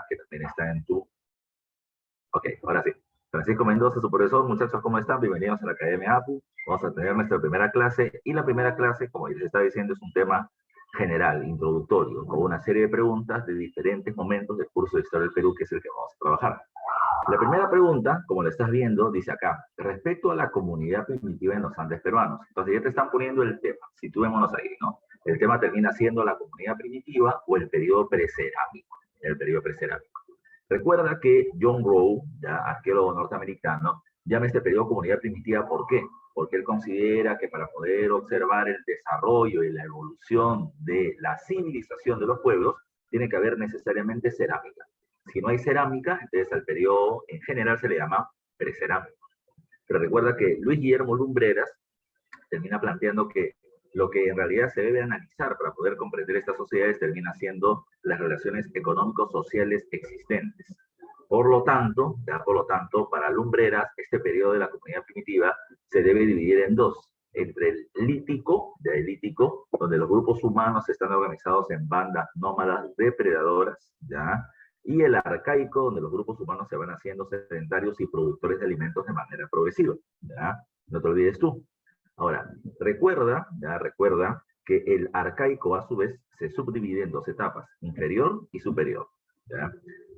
que también está en tu... Ok, ahora sí. Francisco Mendoza, su profesor. Muchachos, ¿cómo están? Bienvenidos a la Academia APU. Vamos a tener nuestra primera clase. Y la primera clase, como les estaba diciendo, es un tema general, introductorio, con una serie de preguntas de diferentes momentos del curso de Historia del Perú, que es el que vamos a trabajar. La primera pregunta, como lo estás viendo, dice acá, respecto a la comunidad primitiva en los Andes peruanos. Entonces ya te están poniendo el tema, situémonos ahí, ¿no? El tema termina siendo la comunidad primitiva o el periodo precerámico. El periodo precerámico. Recuerda que John Rowe, ya arqueólogo norteamericano, llama este periodo comunidad primitiva. ¿Por qué? Porque él considera que para poder observar el desarrollo y la evolución de la civilización de los pueblos, tiene que haber necesariamente cerámica. Si no hay cerámica, entonces al periodo en general se le llama precerámico. Pero recuerda que Luis Guillermo Lumbreras termina planteando que lo que en realidad se debe analizar para poder comprender estas sociedades termina siendo las relaciones económico-sociales existentes. Por lo tanto, para Lumbreras, este periodo de la comunidad primitiva se debe dividir en dos. Entre el lítico, donde los grupos humanos están organizados en bandas nómadas depredadoras, ¿ya? Y el arcaico, donde los grupos humanos se van haciendo sedentarios y productores de alimentos de manera progresiva, ¿ya? No te olvides tú. Ahora, recuerda que el arcaico a su vez se subdivide en dos etapas, inferior y superior. ¿Ya?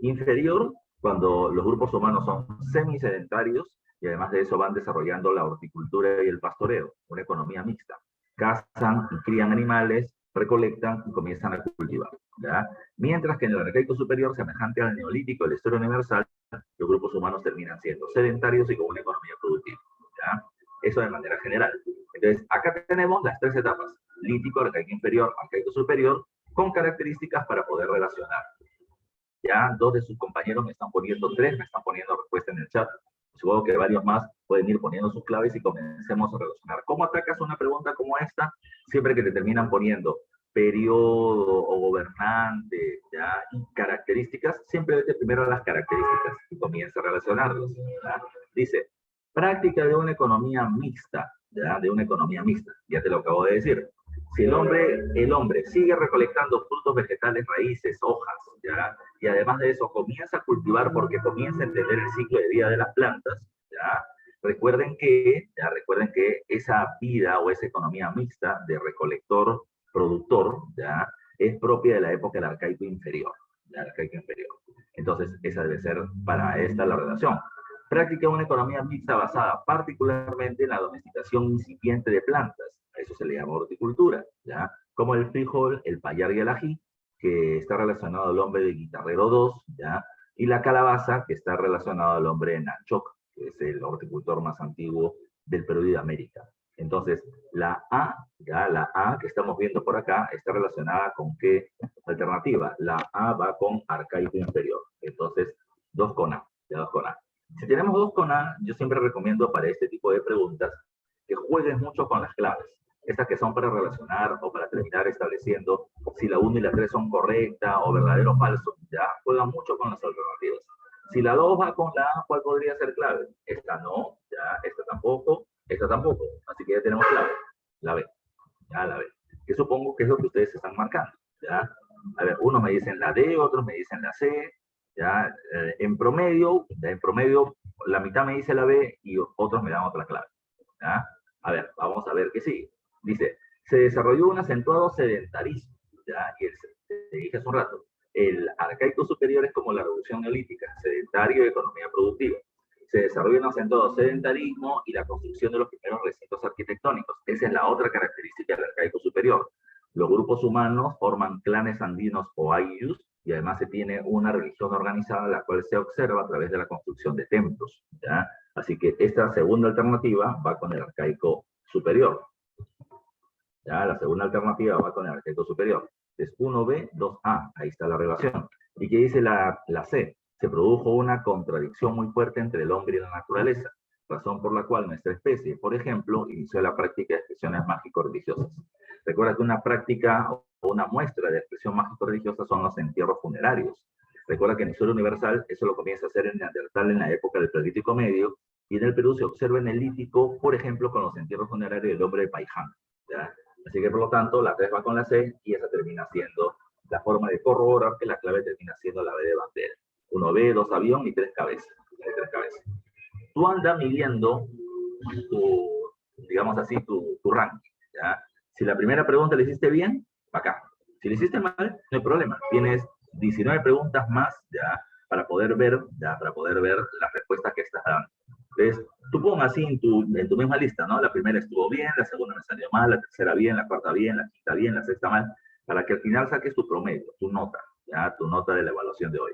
Inferior, cuando los grupos humanos son semisedentarios y además de eso van desarrollando la horticultura y el pastoreo, una economía mixta. Cazan y crían animales, recolectan y comienzan a cultivar. ¿Ya? Mientras que en el arcaico superior, semejante al neolítico de la historia universal, los grupos humanos terminan siendo sedentarios y con una economía productiva. ¿Ya? Eso de manera general. Entonces, acá tenemos las tres etapas, lítico, arcaico inferior, arcaico superior, con características para poder relacionar. Ya dos de sus compañeros me están poniendo tres, me están poniendo respuesta en el chat. Supongo que varios más pueden ir poniendo sus claves y comencemos a relacionar. ¿Cómo atacas una pregunta como esta? Siempre que te terminan poniendo periodo o gobernante, ¿ya? Y características, siempre vete primero a las características y comienza a relacionarlos. ¿Ya? Dice, práctica de una economía mixta, ¿ya? De una economía mixta, ya te lo acabo de decir. Si el hombre sigue recolectando frutos vegetales, raíces, hojas, ¿ya? Y además de eso comienza a cultivar porque comienza a entender el ciclo de vida de las plantas, ¿ya? Recuerden que esa vida o esa economía mixta de recolector-productor, ¿ya? Es propia de la época del arcaico inferior, ¿ya? El arcaico inferior. Entonces, esa debe ser para esta la relación. Practica una economía mixta basada particularmente en la domesticación incipiente de plantas. A eso se le llama horticultura, ¿ya? Como el frijol, el payar y el ají, que está relacionado al hombre de Guitarrero 2, ¿ya? Y la calabaza, que está relacionado al hombre de Nanchoc, que es el horticultor más antiguo del Perú y de América. Entonces, la A que estamos viendo por acá está relacionada con qué alternativa. La A va con arcaico inferior. Entonces, 2 con A, ya 2 con A. Si tenemos 2 con A, yo siempre recomiendo para este tipo de preguntas que juegues mucho con las claves. Estas que son para relacionar o para terminar estableciendo si la 1 y la 3 son correctas o verdadero o falso. Ya, juegan mucho con las alternativas. Si la 2 va con la A, ¿cuál podría ser clave? Esta no, ya, esta tampoco, esta tampoco. Así que ya tenemos clave. La B, ya la B. Que supongo que es lo que ustedes están marcando. Ya, a ver, unos me dicen la D, otros me dicen la C. Ya, en promedio, la mitad me dice la B y otros me dan otra clave. ¿Ya? A ver, vamos a ver qué sigue. Dice, se desarrolló un acentuado sedentarismo, ¿ya? Y te dije hace un rato, el arcaico superior es como la revolución neolítica, sedentario y economía productiva. Se desarrolla un acentuado sedentarismo y la construcción de los primeros recintos arquitectónicos. Esa es la otra característica del arcaico superior. Los grupos humanos forman clanes andinos o ayllus y además se tiene una religión organizada, la cual se observa a través de la construcción de templos, ¿ya? Así que esta segunda alternativa va con el arcaico superior. Ya, la segunda alternativa va con el arcaico superior. Es 1B, 2A. Ahí está la relación. ¿Y qué dice la C? Se produjo una contradicción muy fuerte entre el hombre y la naturaleza, razón por la cual nuestra especie, por ejemplo, inició la práctica de expresiones mágico-religiosas. Recuerda que una práctica o una muestra de expresión mágico-religiosa son los entierros funerarios. Recuerda que en la historia universal eso lo comienza a hacer en Neandertal en la época del Paleolítico Medio, y en el Perú se observa en el Lítico, por ejemplo, con los entierros funerarios del hombre de Paiján. ¿Ya? Así que, por lo tanto, la 3 va con la C y esa termina siendo la forma de corroborar que la clave termina siendo la B de bandera. 1B, 2 avión y 3 cabezas. Tú andas midiendo tu, digamos así, tu ranking, ¿ya? Si la primera pregunta la hiciste bien, acá. Si la hiciste mal, no hay problema. Tienes 19 preguntas más, ¿ya? Para poder ver las respuestas que estás dando. Entonces, tú pon así en tu misma lista, ¿no? La primera estuvo bien, la segunda me salió mal, la tercera bien, la cuarta bien, la quinta bien, la sexta mal, para que al final saques tu promedio, tu nota, ¿ya? Tu nota de la evaluación de hoy.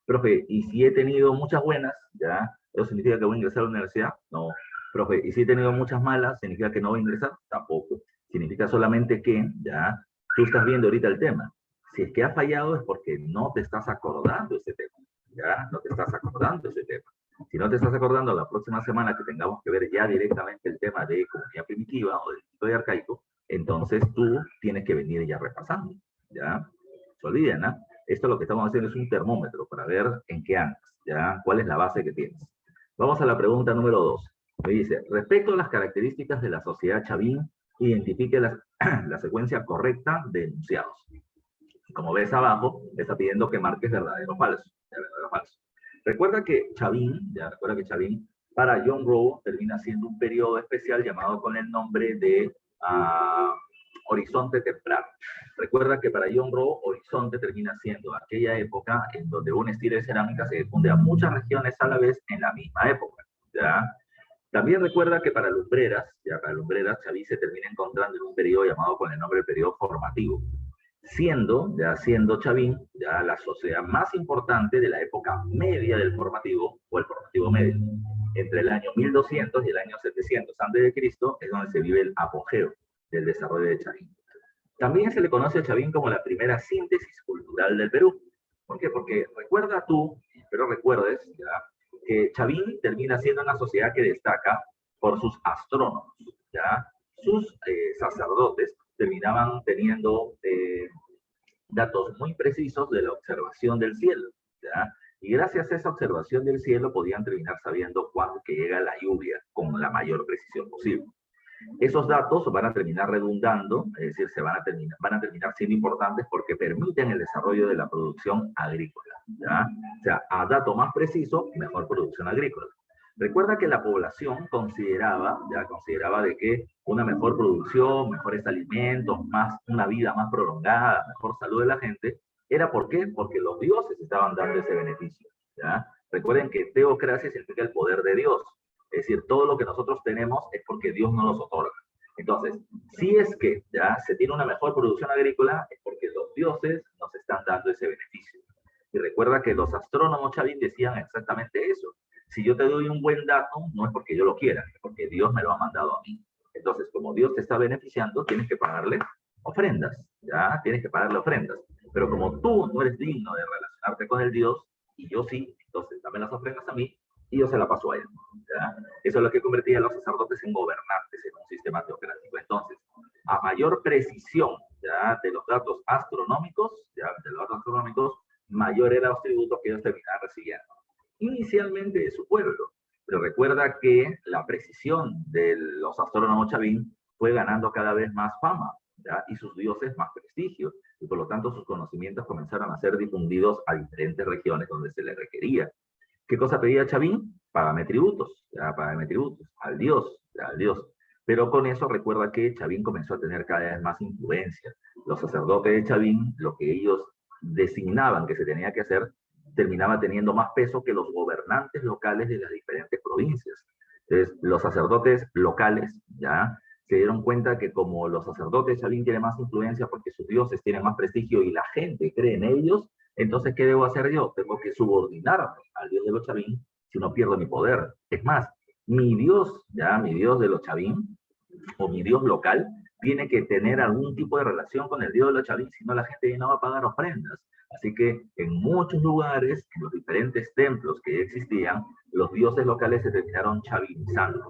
Profe, ¿y si he tenido muchas buenas, ¿ya? ¿Eso significa que voy a ingresar a la universidad? No. Profe, ¿y si he tenido muchas malas, significa que no voy a ingresar? Tampoco. Significa solamente que, ¿ya? Tú estás viendo ahorita el tema. Si es que ha fallado es porque no te estás acordando ese tema, ¿ya? No te estás acordando ese tema. Si no te estás acordando, la próxima semana que tengamos que ver ya directamente el tema de economía primitiva o del historia arcaico, entonces tú tienes que venir ya repasando, ¿ya? Se olviden, ¿no? Esto lo que estamos haciendo es un termómetro para ver en qué andas, ¿ya? ¿Cuál es la base que tienes? Vamos a la pregunta número 2. Me dice, respecto a las características de la sociedad Chavín, identifique la secuencia correcta de enunciados. Como ves abajo, está pidiendo que marques verdadero o falso. Verdadero o falso. Recuerda que Chavín, para John Rowe termina siendo un periodo especial llamado con el nombre de Horizonte Temprano. Recuerda que para John Rowe, Horizonte termina siendo aquella época en donde un estilo de cerámica se difunde a muchas regiones a la vez en la misma época, ¿ya? También recuerda que para Lumbreras, Chavín se termina encontrando en un periodo llamado con el nombre de periodo formativo, siendo Chavín ya la sociedad más importante de la época media del formativo, o el formativo medio. Entre el año 1200 y el año 700 a.C. es donde se vive el apogeo del desarrollo de Chavín. También se le conoce a Chavín como la primera síntesis cultural del Perú. ¿Por qué? Porque recuerda tú, espero recuerdes, ¿ya? Que Chavín termina siendo una sociedad que destaca por sus astrónomos, ¿ya? Sus sacerdotes terminaban teniendo datos muy precisos de la observación del cielo, ¿ya? Y gracias a esa observación del cielo podían terminar sabiendo cuándo que llega la lluvia con la mayor precisión posible. Esos datos van a terminar redundando, es decir, van a terminar siendo importantes porque permiten el desarrollo de la producción agrícola, ¿ya? O sea, a dato más preciso, mejor producción agrícola. Recuerda que la población consideraba de que una mejor producción, mejores alimentos, una vida más prolongada, mejor salud de la gente, ¿era por qué? Porque los dioses estaban dando ese beneficio, ¿ya? Recuerden que teocracia significa el poder de Dios. Es decir, todo lo que nosotros tenemos es porque Dios nos los otorga. Entonces, si es que ya se tiene una mejor producción agrícola, es porque los dioses nos están dando ese beneficio. Y recuerda que los astrónomos Chavín decían exactamente eso. Si yo te doy un buen dato, no es porque yo lo quiera, es porque Dios me lo ha mandado a mí. Entonces, como Dios te está beneficiando, tienes que pagarle ofrendas, ¿ya? Tienes que pagarle ofrendas. Pero como tú no eres digno de relacionarte con el Dios, y yo sí, entonces dame las ofrendas a mí, y yo se la paso a él, ¿ya? Eso es lo que convertía a los sacerdotes en gobernantes en un sistema teocrático. Entonces, a mayor precisión, ¿ya? De los datos astronómicos, mayor eran los tributos que ellos terminaban recibiendo. Inicialmente de su pueblo, pero recuerda que la precisión de los astrónomos Chavín fue ganando cada vez más fama, ¿ya? Y sus dioses más prestigio, y por lo tanto sus conocimientos comenzaron a ser difundidos a diferentes regiones donde se les requería. ¿Qué cosa pedía Chavín? Págame tributos, ya, págame tributos, al Dios, ya, al Dios. Pero con eso recuerda que Chavín comenzó a tener cada vez más influencia. Los sacerdotes de Chavín, lo que ellos designaban que se tenía que hacer, terminaba teniendo más peso que los gobernantes locales de las diferentes provincias. Entonces, los sacerdotes locales, ya, se dieron cuenta que como los sacerdotes de Chavín tienen más influencia porque sus dioses tienen más prestigio y la gente cree en ellos, entonces, ¿qué debo hacer yo? Tengo que subordinarme al Dios de los Chavín, si no pierdo mi poder. Es más, mi Dios de los Chavín, o mi Dios local, tiene que tener algún tipo de relación con el Dios de los Chavín, si no la gente no va a pagar ofrendas. Así que en muchos lugares, en los diferentes templos que existían, los dioses locales se terminaron chavinizando,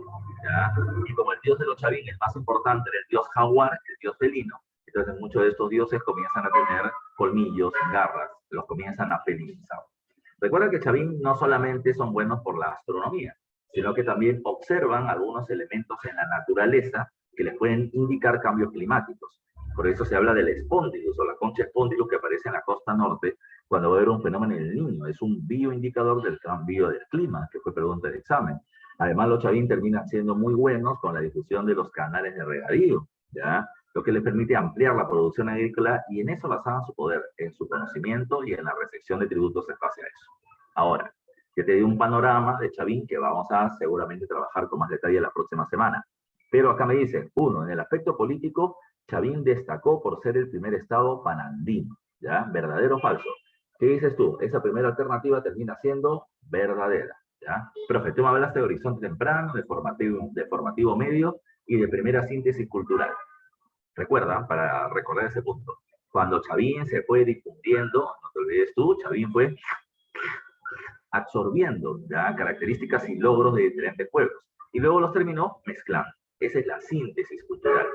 ¿ya? Y como el Dios de los Chavín es más importante, el Dios jaguar, el Dios felino, entonces muchos de estos dioses comienzan a tener colmillos, garras, los comienzan a felinizar. Recuerda que Chavín no solamente son buenos por la astronomía, sino que también observan algunos elementos en la naturaleza que les pueden indicar cambios climáticos. Por eso se habla del espóndilus o la concha espóndilus que aparece en la costa norte cuando va a haber un fenómeno en el Niño. Es un bioindicador del cambio del clima, que fue pregunta del examen. Además, los chavín terminan siendo muy buenos con la difusión de los canales de regadío, ¿ya? Lo que les permite ampliar la producción agrícola y en eso basaban su poder, en su conocimiento y en la recepción de tributos en base a eso. Ahora, que te di un panorama de Chavín que vamos a seguramente trabajar con más detalle la próxima semana. Pero acá me dicen, uno, en el aspecto político, Chavín destacó por ser el primer estado panandino, ¿ya? ¿Verdadero o falso? ¿Qué dices tú? Esa primera alternativa termina siendo verdadera, ¿ya? Profe, tú me hablaste de horizonte temprano, de formativo medio y de primera síntesis cultural. Recuerda, para recordar ese punto, cuando Chavín se fue difundiendo, no te olvides tú, Chavín fue absorbiendo ¿ya? Características y logros de diferentes pueblos y luego los terminó mezclando. Esa es la síntesis cultural.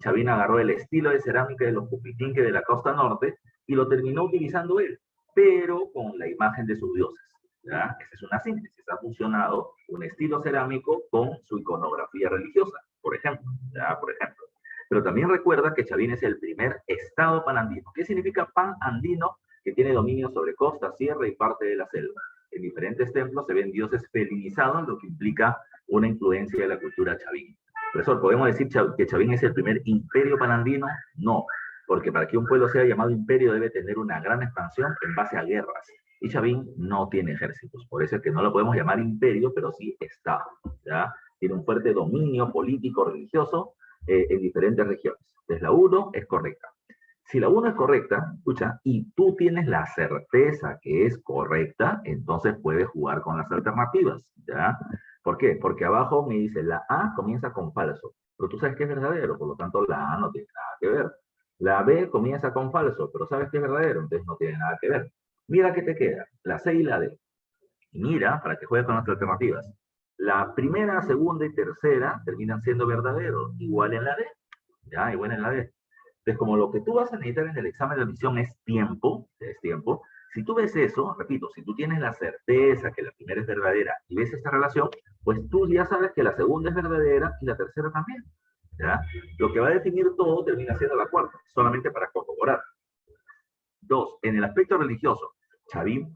Chavín agarró el estilo de cerámica de los Cupitinque de la costa norte y lo terminó utilizando él, pero con la imagen de sus dioses. ¿ya? Esa es una síntesis. Ha funcionado un estilo cerámico con su iconografía religiosa, por ejemplo. ¿ya? Por ejemplo. Pero también recuerda que Chavín es el primer estado panandino. ¿Qué significa pan andino? Que tiene dominio sobre costa, sierra y parte de la selva. En diferentes templos se ven dioses felinizados, lo que implica una influencia de la cultura chavín. Profesor, ¿podemos decir que Chavín es el primer imperio panandino? No, porque para que un pueblo sea llamado imperio debe tener una gran expansión en base a guerras. Y Chavín no tiene ejércitos, por eso es que no lo podemos llamar imperio, pero sí estado. ¿ya? Tiene un fuerte dominio político, religioso en diferentes regiones. Entonces la 1 es correcta. Si la 1 es correcta, escucha, y tú tienes la certeza que es correcta, entonces puedes jugar con las alternativas, ¿ya? ¿Por qué? Porque abajo me dice, la A comienza con falso, pero tú sabes que es verdadero, por lo tanto la A no tiene nada que ver. La B comienza con falso, pero sabes que es verdadero, entonces no tiene nada que ver. Mira qué te queda, la C y la D. Y mira, para que juegues con las alternativas. La primera, segunda y tercera terminan siendo verdaderos, igual en la D, ¿ya? Igual en la D. Entonces, como lo que tú vas a necesitar en el examen de admisión es tiempo, si tú ves eso, repito, si tú tienes la certeza que la primera es verdadera y ves esta relación, pues tú ya sabes que la segunda es verdadera y la tercera también. ¿ya? Lo que va a definir todo termina siendo la cuarta, solamente para corroborar. 2. En el aspecto religioso, Chavín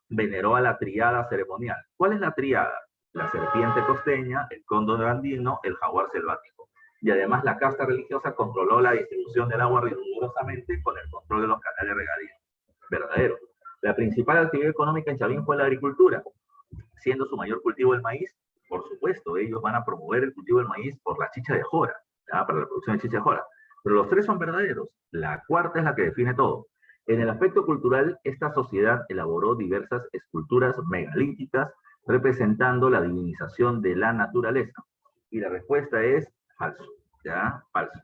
veneró a la triada ceremonial. ¿Cuál es la triada? La serpiente costeña, el cóndor andino, el jaguar selvático. Y además la casta religiosa controló la distribución del agua rigurosamente con el control de los canales regadíos. Verdadero. La principal actividad económica en Chavín fue la agricultura, siendo su mayor cultivo el maíz. Por supuesto, ellos van a promover el cultivo del maíz por la chicha de jora, ¿ya? Para la producción de chicha de jora. Pero los tres son verdaderos. La cuarta es la que define todo. En el aspecto cultural, esta sociedad elaboró diversas esculturas megalíticas representando la divinización de la naturaleza. Y la respuesta es falso, ¿ya? Falso.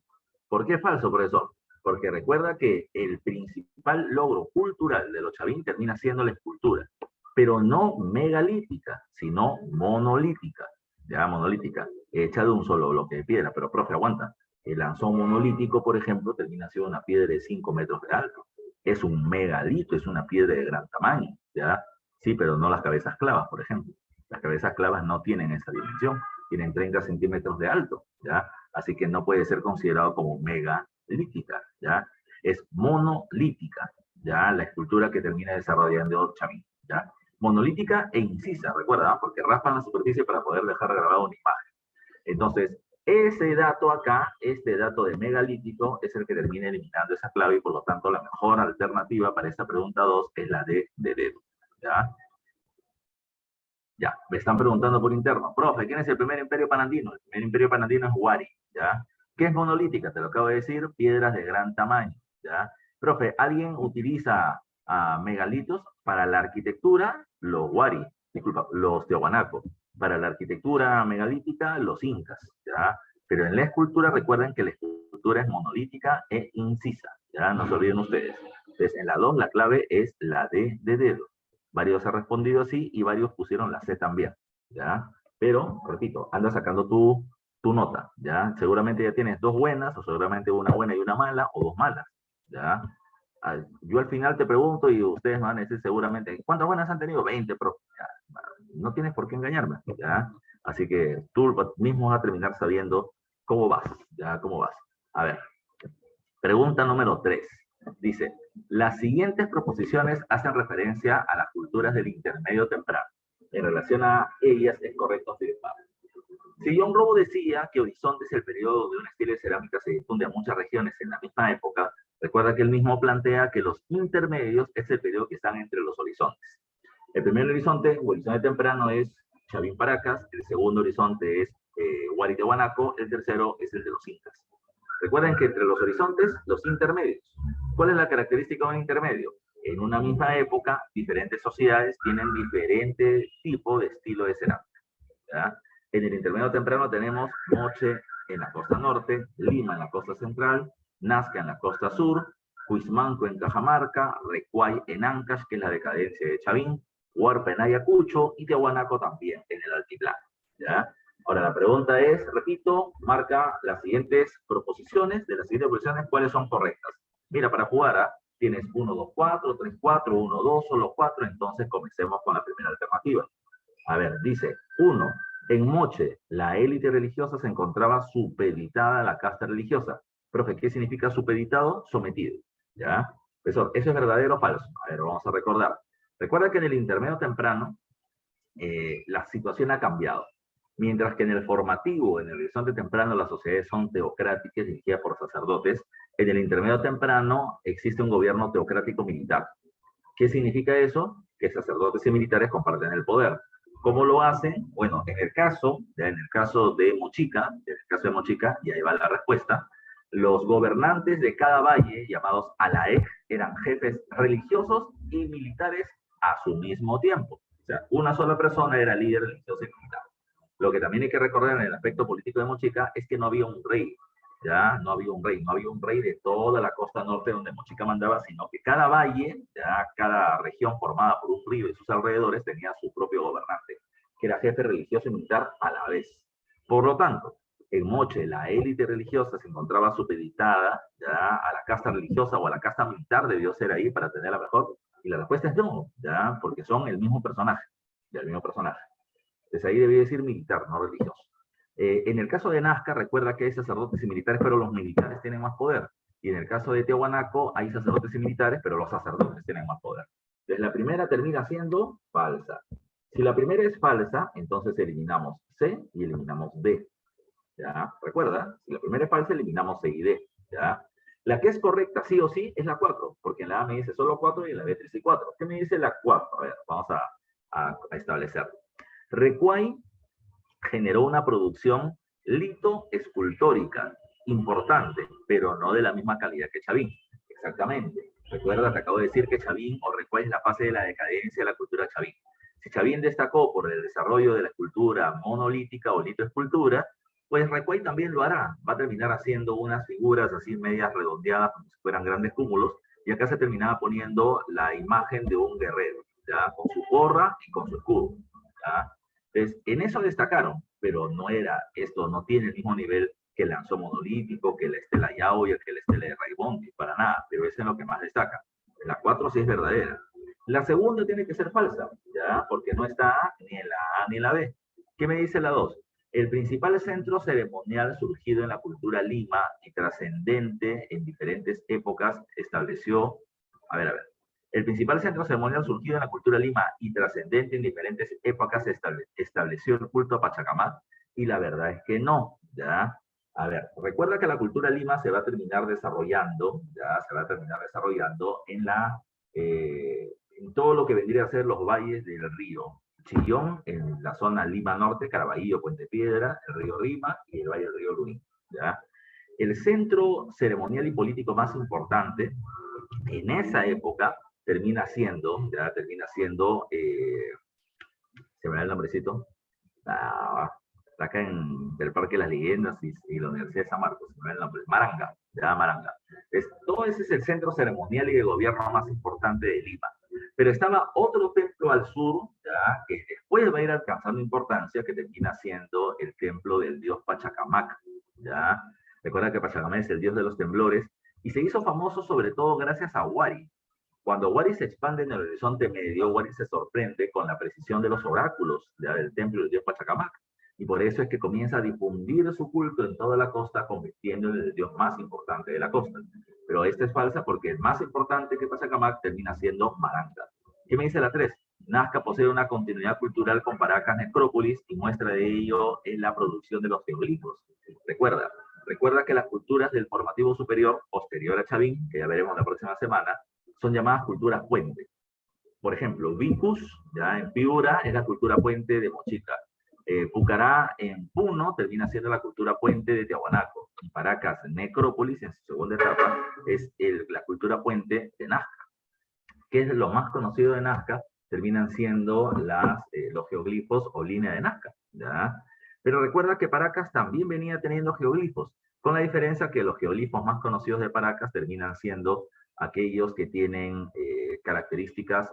¿Por qué falso, profesor? Porque recuerda que el principal logro cultural de los chavín termina siendo la escultura, pero no megalítica, sino monolítica, ¿ya? Monolítica, hecha de un solo bloque de piedra. Pero, profe, aguanta. El lanzón monolítico, por ejemplo, termina siendo una piedra de 5 metros de alto. Es un megalito, es una piedra de gran tamaño, ¿ya? Sí, pero no las cabezas clavas, por ejemplo. Las cabezas clavas no tienen esa dimensión, tienen 30 centímetros de alto, ¿ya? Así que no puede ser considerado como megalítica, ¿ya? Es monolítica, ¿ya? La escultura que termina desarrollando Chavín, ¿ya? Monolítica e incisa, recuerda, porque raspan la superficie para poder dejar grabada una imagen. Entonces, ese dato acá, este dato de megalítico, es el que termina eliminando esa clave y por lo tanto la mejor alternativa para esta pregunta 2 es la de dedo. ¿Ya? Ya, me están preguntando por interno. Profe, ¿quién es el primer imperio panandino? El primer imperio panandino es Huari. ¿Ya? ¿Qué es monolítica? Te lo acabo de decir, piedras de gran tamaño. ¿Ya? Profe, ¿alguien utiliza megalitos para la arquitectura? Los Huari, disculpa, los Tiahuanaco. Para la arquitectura megalítica, los incas. ¿Ya? Pero en la escultura, recuerden que la escultura es monolítica e incisa. ¿Ya? No se olviden ustedes. Entonces, en la 2, la clave es la D de dedo. Varios han respondido así y varios pusieron la C también, ¿ya? Pero, repito, anda sacando tu nota, ¿ya? Seguramente ya tienes 2 buenas, o seguramente una buena y una mala, o 2 malas, ¿ya? Yo al final te pregunto y ustedes me van a decir seguramente, ¿cuántas buenas han tenido? 20, pero ya, no tienes por qué engañarme, ¿ya? Así que tú mismo vas a terminar sabiendo cómo vas, ¿ya? Cómo vas. A ver, Pregunta número 3. Dice, las siguientes proposiciones hacen referencia a las culturas del intermedio temprano. En relación a ellas es correcto afirmar. Si John Robo decía que Horizonte es el periodo de un estilo de cerámica se difunde a muchas regiones en la misma época, recuerda que él mismo plantea que los intermedios es el periodo que están entre los horizontes. El primer horizonte, o horizonte temprano, es Chavín Paracas, el segundo horizonte es Huaritiahuanaco, el tercero es el de los incas. Recuerden que entre los horizontes, los intermedios. ¿Cuál es la característica de un intermedio? En una misma época, diferentes sociedades tienen diferente tipo de estilo de cerámica. ¿Ya? En el intermedio temprano tenemos Moche en la costa norte, Lima en la costa central, Nazca en la costa sur, Huizmanco en Cajamarca, Recuay en Ancash, que es la decadencia de Chavín, Huarpa en Ayacucho y Tiahuanaco también en el altiplano. ¿Ya? Ahora la pregunta es, repito, marca las siguientes proposiciones, de las siguientes proposiciones, ¿cuáles son correctas? Mira, para jugar, tienes 1, 2, 4, 3, 4, 1, 2, solo 4, entonces comencemos con la primera alternativa. A ver, dice, 1, en Moche, la élite religiosa se encontraba supeditada a la casta religiosa. Profe, ¿qué significa supeditado? Sometido, ¿ya? Profesor, ¿eso es verdadero o falso? A ver, vamos a recordar. Recuerda que en el intermedio temprano, la situación ha cambiado. Mientras que en el formativo, en el horizonte temprano, las sociedades son teocráticas dirigidas por sacerdotes, en el intermedio temprano existe un gobierno teocrático militar. ¿Qué significa eso? Que sacerdotes y militares comparten el poder. ¿Cómo lo hacen? Bueno, en el caso de Mochica, y ahí va la respuesta, los gobernantes de cada valle, llamados Alaec, eran jefes religiosos y militares a su mismo tiempo. O sea, una sola persona era líder religioso y militar. Lo que también hay que recordar en el aspecto político de Mochica es que no había un rey, ya no había un rey de toda la costa norte donde Mochica mandaba, sino que cada valle, ya cada región formada por un río y sus alrededores tenía su propio gobernante, que era jefe religioso y militar a la vez. Por lo tanto, en Moche la élite religiosa se encontraba supeditada ya a la casta religiosa o a la casta militar, debió ser ahí para tener la mejor, y la respuesta es no, ya porque son el mismo personaje, ya el mismo personaje. Entonces ahí debía decir militar, no religioso. En el caso de Nazca, recuerda que hay sacerdotes y militares, pero los militares tienen más poder. Y en el caso de Tiahuanaco, hay sacerdotes y militares, pero los sacerdotes tienen más poder. Entonces la primera termina siendo falsa. Si la primera es falsa, entonces eliminamos C y eliminamos D. ¿Ya? Recuerda, si la primera es falsa, eliminamos C y D. ¿Ya? La que es correcta, sí o sí, es la 4, porque en la A me dice solo 4 y en la B 3 y 4. ¿Qué me dice la 4? A ver, vamos a establecerlo. Recuay generó una producción lito-escultórica importante, pero no de la misma calidad que Chavín. Exactamente. Recuerda, te acabo de decir que Chavín o Recuay es la fase de la decadencia de la cultura Chavín. Si Chavín destacó por el desarrollo de la escultura monolítica o litoescultura, pues Recuay también lo hará. Va a terminar haciendo unas figuras así medias redondeadas, como si fueran grandes cúmulos, y acá se terminaba poniendo la imagen de un guerrero, ¿ya? Con su gorra y con su escudo, ¿ya? Entonces, en eso destacaron, pero esto no tiene el mismo nivel que el lanzó monolítico, que la estela Yaoya, que la estela de Raibondi, para nada, pero es en lo que más destaca. La 4 sí es verdadera. La segunda tiene que ser falsa, ¿ya? Porque no está ni en la A ni en la B. ¿Qué me dice la 2? El principal centro ceremonial surgido en la cultura Lima y trascendente en diferentes épocas estableció, a ver, el principal centro ceremonial surgido en la cultura Lima y trascendente en diferentes épocas estableció el culto a Pachacamac, y la verdad es que no, ¿ya? A ver, recuerda que la cultura Lima se va a terminar desarrollando, ya se va a terminar desarrollando en todo lo que vendría a ser los valles del río Chillón, en la zona Lima Norte, Caraballo, Puente Piedra, el río Rima y el valle del río Lurín, ¿ya? El centro ceremonial y político más importante en esa época termina siendo, se me da el nombrecito, acá en el Parque de las Leyendas y la Universidad de San Marcos, se me da el nombre, Maranga, ya Maranga. Todo ese es el centro ceremonial y de gobierno más importante de Lima. Pero estaba otro templo al sur, ya, que después va a ir alcanzando importancia, que termina siendo el templo del dios Pachacamac, ya. Recuerda que Pachacamac es el dios de los temblores, y se hizo famoso sobre todo gracias a Huari. Cuando Huari se expande en el horizonte medio, Huari se sorprende con la precisión de los oráculos, ya, del templo del dios Pachacamac. y por eso es que comienza a difundir su culto en toda la costa, convirtiéndolo en el dios más importante de la costa. Pero esta es falsa porque el más importante que Pachacamac termina siendo Maranga. ¿Qué me dice la 3? Nazca posee una continuidad cultural con Paracas Necrópolis y muestra de ello en la producción de los geoglifos. Recuerda que las culturas del formativo superior, posterior a Chavín, que ya veremos la próxima semana, son llamadas culturas puente. Por ejemplo, Vicus, ya en Piura, es la cultura puente de Mochica. Pucará en Puno termina siendo la cultura puente de Tiahuanaco. Y Paracas Necrópolis, en su segunda etapa, es la cultura puente de Nazca. ¿Qué es lo más conocido de Nazca? Terminan siendo los geoglifos o línea de Nazca, ¿ya? Pero recuerda que Paracas también venía teniendo geoglifos, con la diferencia que los geoglifos más conocidos de Paracas terminan siendo aquellos que tienen características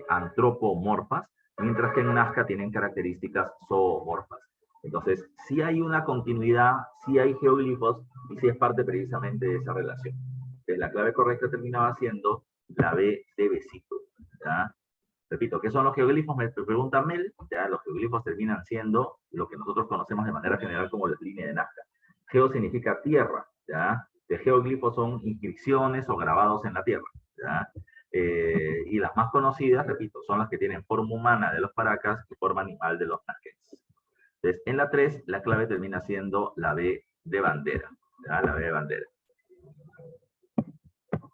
antropomorfas, mientras que en Nazca tienen características zoomorfas. Entonces, sí hay una continuidad, sí hay geoglifos, y sí es parte precisamente de esa relación. Entonces, la clave correcta terminaba siendo la B de besito, ¿ya? Repito, ¿qué son los geoglifos? Me pregunta Mel, ya los geoglifos terminan siendo lo que nosotros conocemos de manera general como la línea de Nazca. Geo significa tierra, ¿ya? De geoglifos son inscripciones o grabados en la tierra, ¿ya? Y las más conocidas, repito, son las que tienen forma humana de los Paracas y forma animal de los nazquenses. Entonces, en la 3, la clave termina siendo la B de bandera, ¿ya? La B de bandera.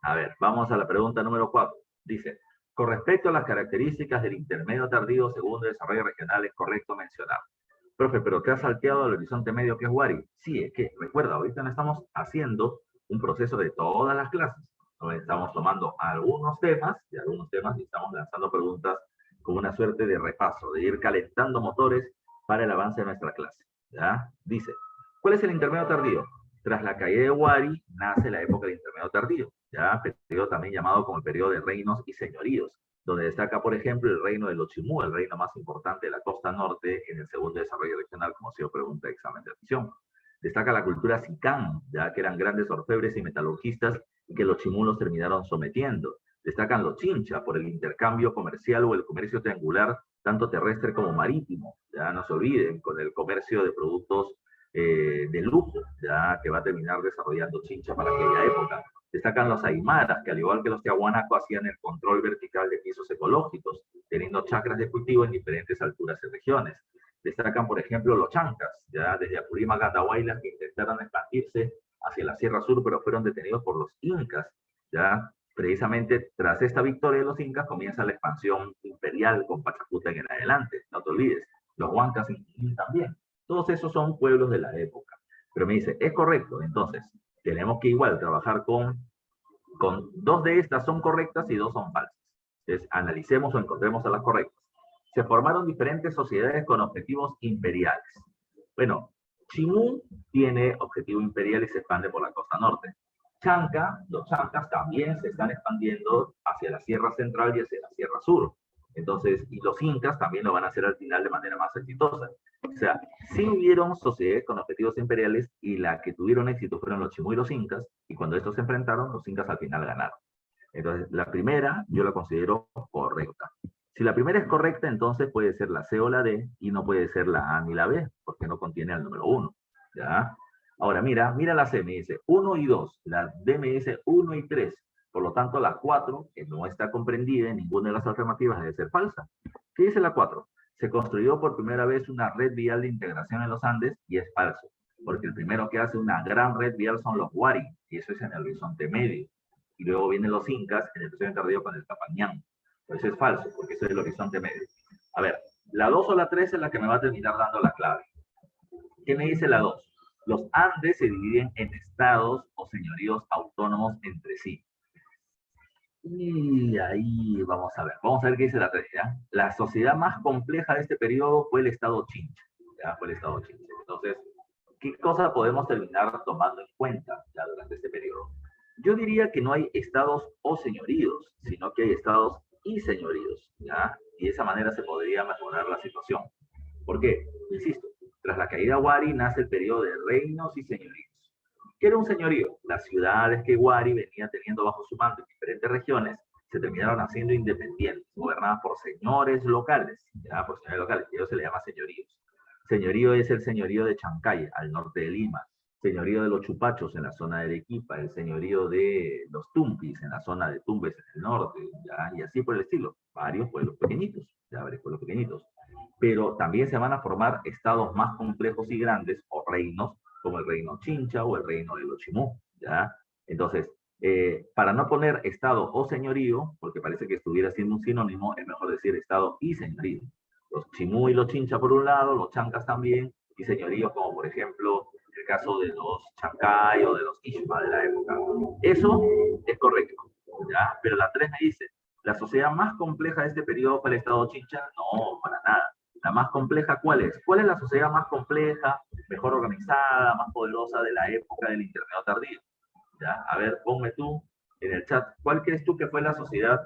A ver, vamos a la pregunta número 4. Dice, con respecto a las características del intermedio tardío segundo desarrollo regional, es correcto mencionar. Profe, pero ¿te has salteado al horizonte medio que es Wari? Sí, es que, recuerda, ahorita no estamos haciendo un proceso de todas las clases. ¿No? Estamos tomando algunos temas y estamos lanzando preguntas con una suerte de repaso, de ir calentando motores para el avance de nuestra clase. ¿Ya? Dice, ¿cuál es el intermedio tardío? Tras la caída de Wari, nace la época del intermedio tardío, ya periodo también llamado como el periodo de reinos y señoríos, donde destaca, por ejemplo, el reino de los Chimú, el reino más importante de la costa norte en el segundo desarrollo regional, como ha sido pregunta de examen de admisión. Destaca la cultura Sicán, ya que eran grandes orfebres y metalurgistas y que los Chimú los terminaron sometiendo. Destacan los Chincha por el intercambio comercial o el comercio triangular, tanto terrestre como marítimo. Ya no se olviden, con el comercio de productos de lujo, ya que va a terminar desarrollando Chincha para aquella época. Destacan los aymaras, que al igual que los tiahuanacos hacían el control vertical de pisos ecológicos, teniendo chacras de cultivo en diferentes alturas y regiones. Destacan, por ejemplo, los chancas, ya desde Apurímac a Tahuaylas, que intentaron expandirse hacia la Sierra Sur, pero fueron detenidos por los incas, ya. Precisamente tras esta victoria de los incas comienza la expansión imperial con Pachacútec en adelante, no te olvides, los huancas también. Todos esos son pueblos de la época. Pero me dice, es correcto, entonces, tenemos que igual trabajar con dos de estas son correctas y dos son falsas. Entonces, analicemos o encontremos a las correctas. Se formaron diferentes sociedades con objetivos imperiales. Bueno, Chimú tiene objetivo imperial y se expande por la costa norte. Chanca, los chancas también se están expandiendo hacia la Sierra Central y hacia la Sierra Sur. Entonces, y los incas también lo van a hacer al final de manera más exitosa. O sea, sí hubieron sociedades con objetivos imperiales y la que tuvieron éxito fueron los Chimú y los incas, y cuando estos se enfrentaron, los incas al final ganaron. Entonces, la primera yo la considero correcta. Si la primera es correcta, entonces puede ser la C o la D, y no puede ser la A ni la B, porque no contiene el número 1. ¿Ya? Ahora, mira la C, me dice 1 y 2, la D me dice 1 y 3. Por lo tanto, la 4, que no está comprendida en ninguna de las alternativas, debe ser falsa. ¿Qué dice la 4? Se construyó por primera vez una red vial de integración en los Andes, y es falso, porque el primero que hace una gran red vial son los Wari, y eso es en el horizonte medio. Y luego vienen los incas en el horizonte tardío con el Capañán. Pues es falso, porque eso es el horizonte medio. A ver, la 2 o la 3 es la que me va a terminar dando la clave. ¿Qué me dice la 2? Los Andes se dividen en estados o señoríos autónomos entre sí. Y ahí vamos a ver qué dice la 3, ¿ya? La sociedad más compleja de este periodo fue el estado Chincha, ¿ya? Fue el estado Chincha. Entonces, ¿qué cosa podemos terminar tomando en cuenta ya durante este periodo? Yo diría que no hay estados o señoríos, sino que hay estados y señoríos, ¿ya? Y de esa manera se podría mejorar la situación. ¿Por qué? Insisto, tras la caída de Wari nace el periodo de reinos y señoríos. ¿Qué era un señorío? Las ciudades que Wari venía teniendo bajo su mando en diferentes regiones se terminaron haciendo independientes, gobernadas por señores locales, ¿ya? Por señores locales, y ellos se les llama señoríos. Señorío es el señorío de Chancay, al norte de Lima. Señorío de los Chupachos en la zona de Arequipa, el señorío de los Tumpis en la zona de Tumbes en el norte, ¿ya? Y así por el estilo. Varios pueblos pequeñitos, ya varios pueblos pequeñitos. Pero también se van a formar estados más complejos y grandes, o reinos, como el reino Chincha o el reino de los Chimú, ¿ya? Entonces, para no poner estado o señorío, porque parece que estuviera siendo un sinónimo, es mejor decir estado y señorío. Los Chimú y los Chincha por un lado, los Chancas también, y señoríos como por ejemplo el caso de los Chancay o de los Ishma de la época. Eso es correcto, ¿ya? Pero la 3 me dice, ¿la sociedad más compleja de este periodo fue el Estado Chincha? No, para nada. ¿La más compleja cuál es? ¿Cuál es la sociedad más compleja, mejor organizada, más poderosa de la época del Intermedio Tardío? ¿Ya? A ver, ponme tú en el chat, ¿cuál crees tú que fue la sociedad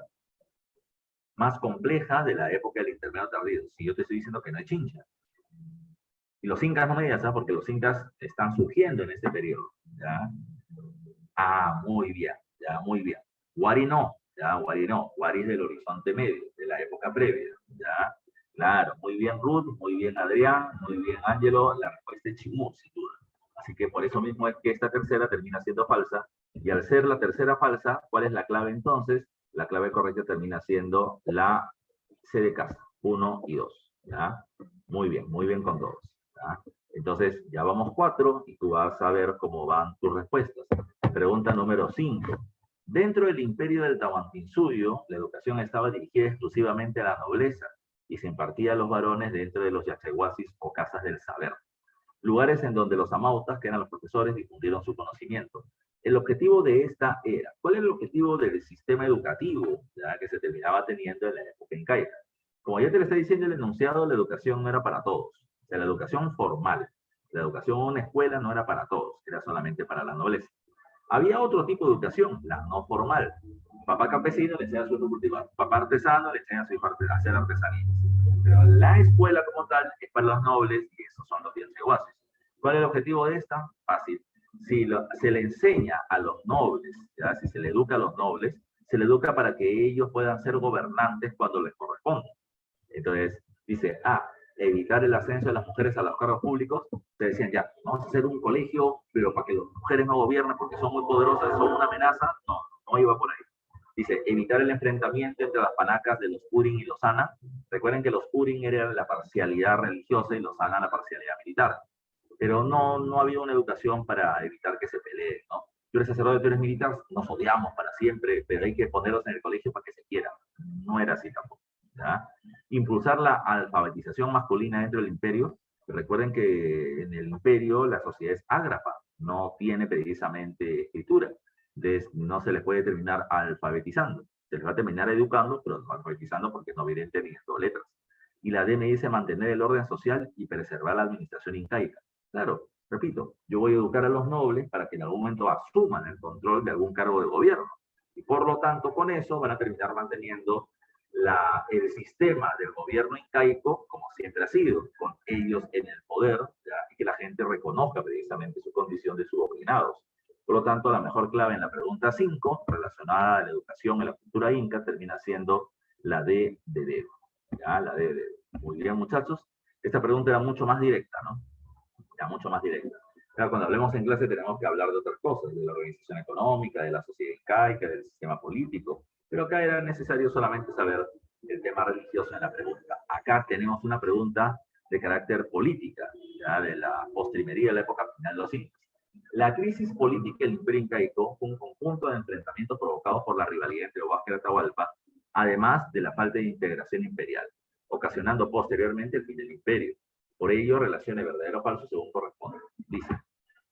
más compleja de la época del Intermedio Tardío? Si yo te estoy diciendo que no hay Chincha. Y los incas no me digas, ¿sabes? Porque los incas están surgiendo en este periodo, ¿ya? Ah, muy bien, ya, muy bien. Wari no, ya, Wari no. Wari es del horizonte medio, de la época previa, ya. Claro, muy bien Ruth, muy bien Adrián, muy bien Ángelo, la respuesta es Chimú, sin duda. Así que por eso mismo es que esta tercera termina siendo falsa, y al ser la tercera falsa, ¿cuál es la clave entonces? La clave correcta termina siendo la C de casa, 1 y 2, ¿ya? Muy bien con todos, ¿ya? Entonces, ya vamos 4 y tú vas a ver cómo van tus respuestas. Pregunta número 5. Dentro del imperio del Tahuantinsuyo, la educación estaba dirigida exclusivamente a la nobleza y se impartía a los varones dentro de los yachaguasis o casas del saber, lugares en donde los amautas, que eran los profesores, difundieron su conocimiento. El objetivo de esta era, ¿cuál era el objetivo del sistema educativo ya, que se terminaba teniendo en la época incaica? Como ya te lo está diciendo el enunciado, la educación no era para todos. O sea, la educación formal, la educación en una escuela no era para todos, era solamente para la nobleza. Había otro tipo de educación, la no formal. Papá campesino le enseña a su hijo a cultivar, papá artesano le enseña a su hijo a hacer artesanías. Pero la escuela como tal es para los nobles y esos son los yachaguases. ¿Cuál es el objetivo de esta? Fácil. Si se le enseña a los nobles, ¿ya? Si se le educa a los nobles, se le educa para que ellos puedan ser gobernantes cuando les corresponda. Entonces, dice, evitar el ascenso de las mujeres a los cargos públicos. Te decían, ya, vamos a hacer un colegio, pero para que las mujeres no gobiernen porque son muy poderosas, son una amenaza. No, no iba por ahí. Dice, evitar el enfrentamiento entre las panacas de los Purin y los Ana. Recuerden que los Purin eran la parcialidad religiosa y los Ana la parcialidad militar. Pero no había una educación para evitar que se peleen, ¿no? Tú eres sacerdote, tú eres militar, nos odiamos para siempre, pero hay que ponerlos en el colegio para que se quieran. No era así tampoco, ¿ya? Impulsar la alfabetización masculina dentro del imperio. Recuerden que en el imperio la sociedad es ágrafa, no tiene precisamente escritura. Entonces, no se les puede terminar alfabetizando. Se les va a terminar educando, pero no alfabetizando porque no vienen teniendo letras. Y la D me dice mantener el orden social y preservar la administración incaica. Claro, repito, yo voy a educar a los nobles para que en algún momento asuman el control de algún cargo de gobierno. Y por lo tanto, con eso van a terminar manteniendo el sistema del gobierno incaico como siempre ha sido, con ellos en el poder, ¿ya? Y que la gente reconozca precisamente su condición de subordinados. Por lo tanto, la mejor clave en la pregunta 5, relacionada a la educación en la cultura inca, termina siendo la D de dedo. ¿Ya? La D de dedo. Muy bien, muchachos. Esta pregunta era mucho más directa, ¿no? Era mucho más directa. Claro, cuando hablemos en clase tenemos que hablar de otras cosas, de la organización económica, de la sociedad incaica, del sistema político, pero acá era necesario solamente saber el tema religioso en la pregunta. Acá tenemos una pregunta de carácter política, ya de la postrimería de la época final de los incas. La crisis política del Imperio Incaico fue un conjunto de enfrentamientos provocados por la rivalidad entre Huáscar y Atahualpa, además de la falta de integración imperial, ocasionando posteriormente el fin del imperio. Por ello, relacione verdadero o falso según corresponde. Dice,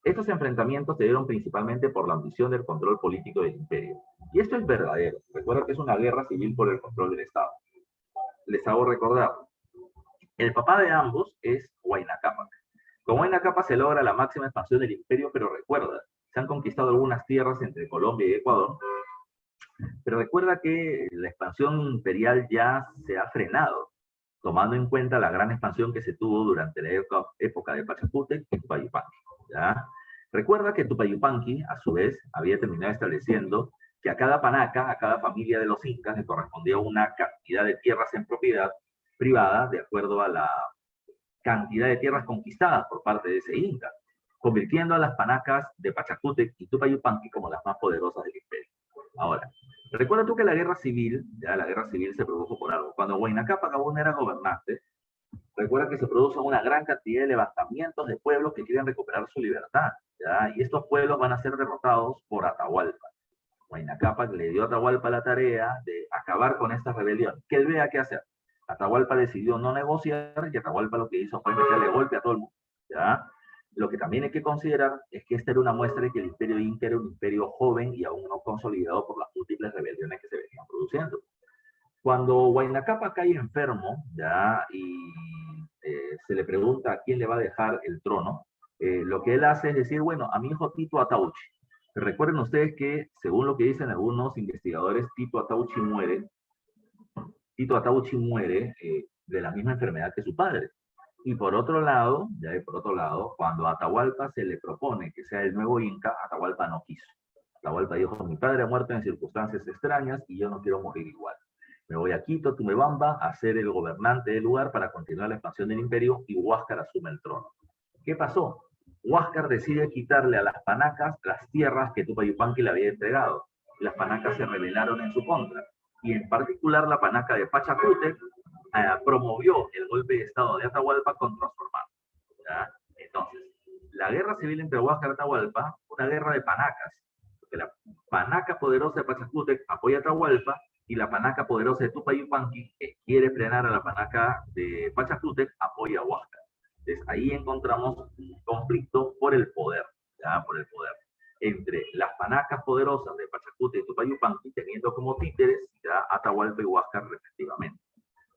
estos enfrentamientos se dieron principalmente por la ambición del control político del imperio. Y esto es verdadero. Recuerda que es una guerra civil por el control del Estado. Les hago recordar, el papá de ambos es Huayna Cápac. Con Huayna Cápac se logra la máxima expansión del imperio, pero recuerda, se han conquistado algunas tierras entre Colombia y Ecuador, pero recuerda que la expansión imperial ya se ha frenado, tomando en cuenta la gran expansión que se tuvo durante la época de Pachacútec y Tupayupanqui, ¿ya? Recuerda que Tupayupanqui, a su vez, había terminado estableciendo que a cada panaca, a cada familia de los incas, le correspondía una cantidad de tierras en propiedad privada, de acuerdo a cantidad de tierras conquistadas por parte de ese inca, convirtiendo a las panacas de Pachacútec y Tupayupanqui como las más poderosas del imperio. Ahora, recuerda tú que la guerra civil, ya la guerra civil se produjo por algo. Cuando Huayna Cápac Gabón era gobernante, recuerda que se produce una gran cantidad de levantamientos de pueblos que quieren recuperar su libertad, ¿ya? Y estos pueblos van a ser derrotados por Atahualpa. Huayna Cápac le dio a Atahualpa la tarea de acabar con esta rebelión, que él vea qué hacer. Atahualpa decidió no negociar y Atahualpa lo que hizo fue meterle golpe a todo el mundo, ¿ya? Lo que también hay que considerar es que esta era una muestra de que el imperio inca era un imperio joven y aún no consolidado por las múltiples rebeliones que se venían produciendo. Cuando Huayna Cápac cae enfermo, ¿ya? Y se le pregunta a quién le va a dejar el trono, lo que él hace es decir, bueno, a mi hijo Tito Atauchi. Recuerden ustedes que, según lo que dicen algunos investigadores, Tito Atauchi muere de la misma enfermedad que su padre. Y por otro lado, cuando a Atahualpa se le propone que sea el nuevo Inca, Atahualpa no quiso. Atahualpa dijo, mi padre ha muerto en circunstancias extrañas y yo no quiero morir igual. Me voy a Quito, Tumebamba, a ser el gobernante del lugar para continuar la expansión del imperio y Huáscar asume el trono. ¿Qué pasó? Huáscar decide quitarle a las panacas las tierras que Tupayupanqui le había entregado. Las panacas se rebelaron en su contra. Y en particular la panaca de Pachacútec promovió el golpe de estado de Atahualpa contra su hermano. ¿Ya? Entonces, la guerra civil entre Huáscar y Atahualpa fue una guerra de panacas. Porque la panaca poderosa de Pachacútec apoya a Atahualpa y la panaca poderosa de Tupayupanqui, que quiere frenar a la panaca de Pachacútec, apoya a Huáscar. Entonces, ahí encontramos un conflicto por el poder, ¿ya? Por el poder. Entre las panacas poderosas de Pachacútec y Tupayupanqui, teniendo como títeres ya Atahualpa y Huáscar respectivamente.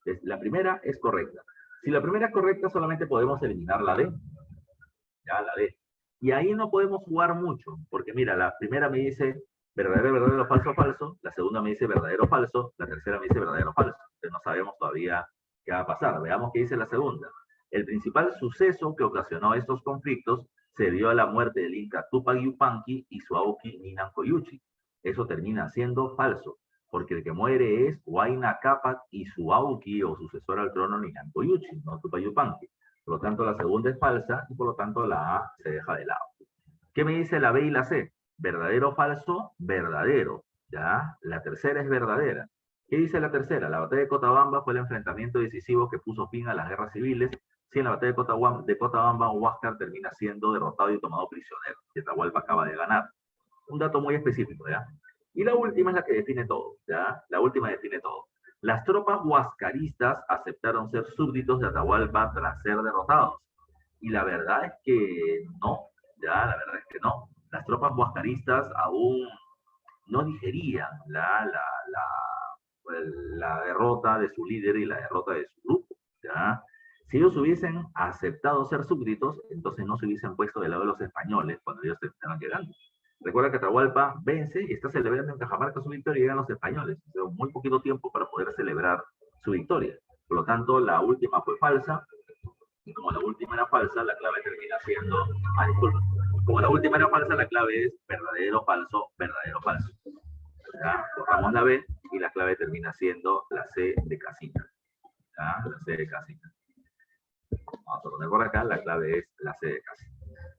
Entonces, la primera es correcta. Si la primera es correcta, solamente podemos eliminar la D. Ya, la D. Y ahí no podemos jugar mucho, porque mira, la primera me dice verdadero, verdadero, falso, falso. La segunda me dice verdadero, falso. La tercera me dice verdadero, falso. Entonces no sabemos todavía qué va a pasar. Veamos qué dice la segunda. El principal suceso que ocasionó estos conflictos se dio a la muerte del Inca Tupac Yupanqui y su auqui Ninan Coyuchi. Eso termina siendo falso, porque el que muere es Huayna Cápac y su auqui o sucesor al trono Ninan Coyuchi, no Tupac Yupanqui. Por lo tanto, la segunda es falsa y por lo tanto la A se deja de lado. ¿Qué me dice la B y la C? Verdadero o falso, verdadero. ¿Ya? La tercera es verdadera. ¿Qué dice la tercera? La batalla de Cotabamba fue el enfrentamiento decisivo que puso fin a las guerras civiles. Si en la batalla de Cotabamba, Huáscar termina siendo derrotado y tomado prisionero, y Atahualpa acaba de ganar. Un dato muy específico, ¿ya? Y la última es la que define todo, ¿ya? La última define todo. Las tropas huascaristas aceptaron ser súbditos de Atahualpa tras ser derrotados. Y la verdad es que no, ya, la verdad es que no. Las tropas huascaristas aún no digerían la derrota de su líder y la derrota de su grupo, ¿ya? Si ellos hubiesen aceptado ser súbditos, entonces no se hubiesen puesto del lado de los españoles cuando ellos estaban llegando. Recuerda que Atahualpa vence y está celebrando en Cajamarca su victoria y llegan los españoles. Pero muy poquito tiempo para poder celebrar su victoria. Por lo tanto, la última fue falsa. Y como la última era falsa, la clave termina siendo... Ah, disculpa. Como la última era falsa, la clave es verdadero, falso, verdadero, falso. ¿Ya? Borramos la B y la clave termina siendo la C de casita. ¿Ya? La C de casita. Vamos a poner por acá, la clave es la C de casita.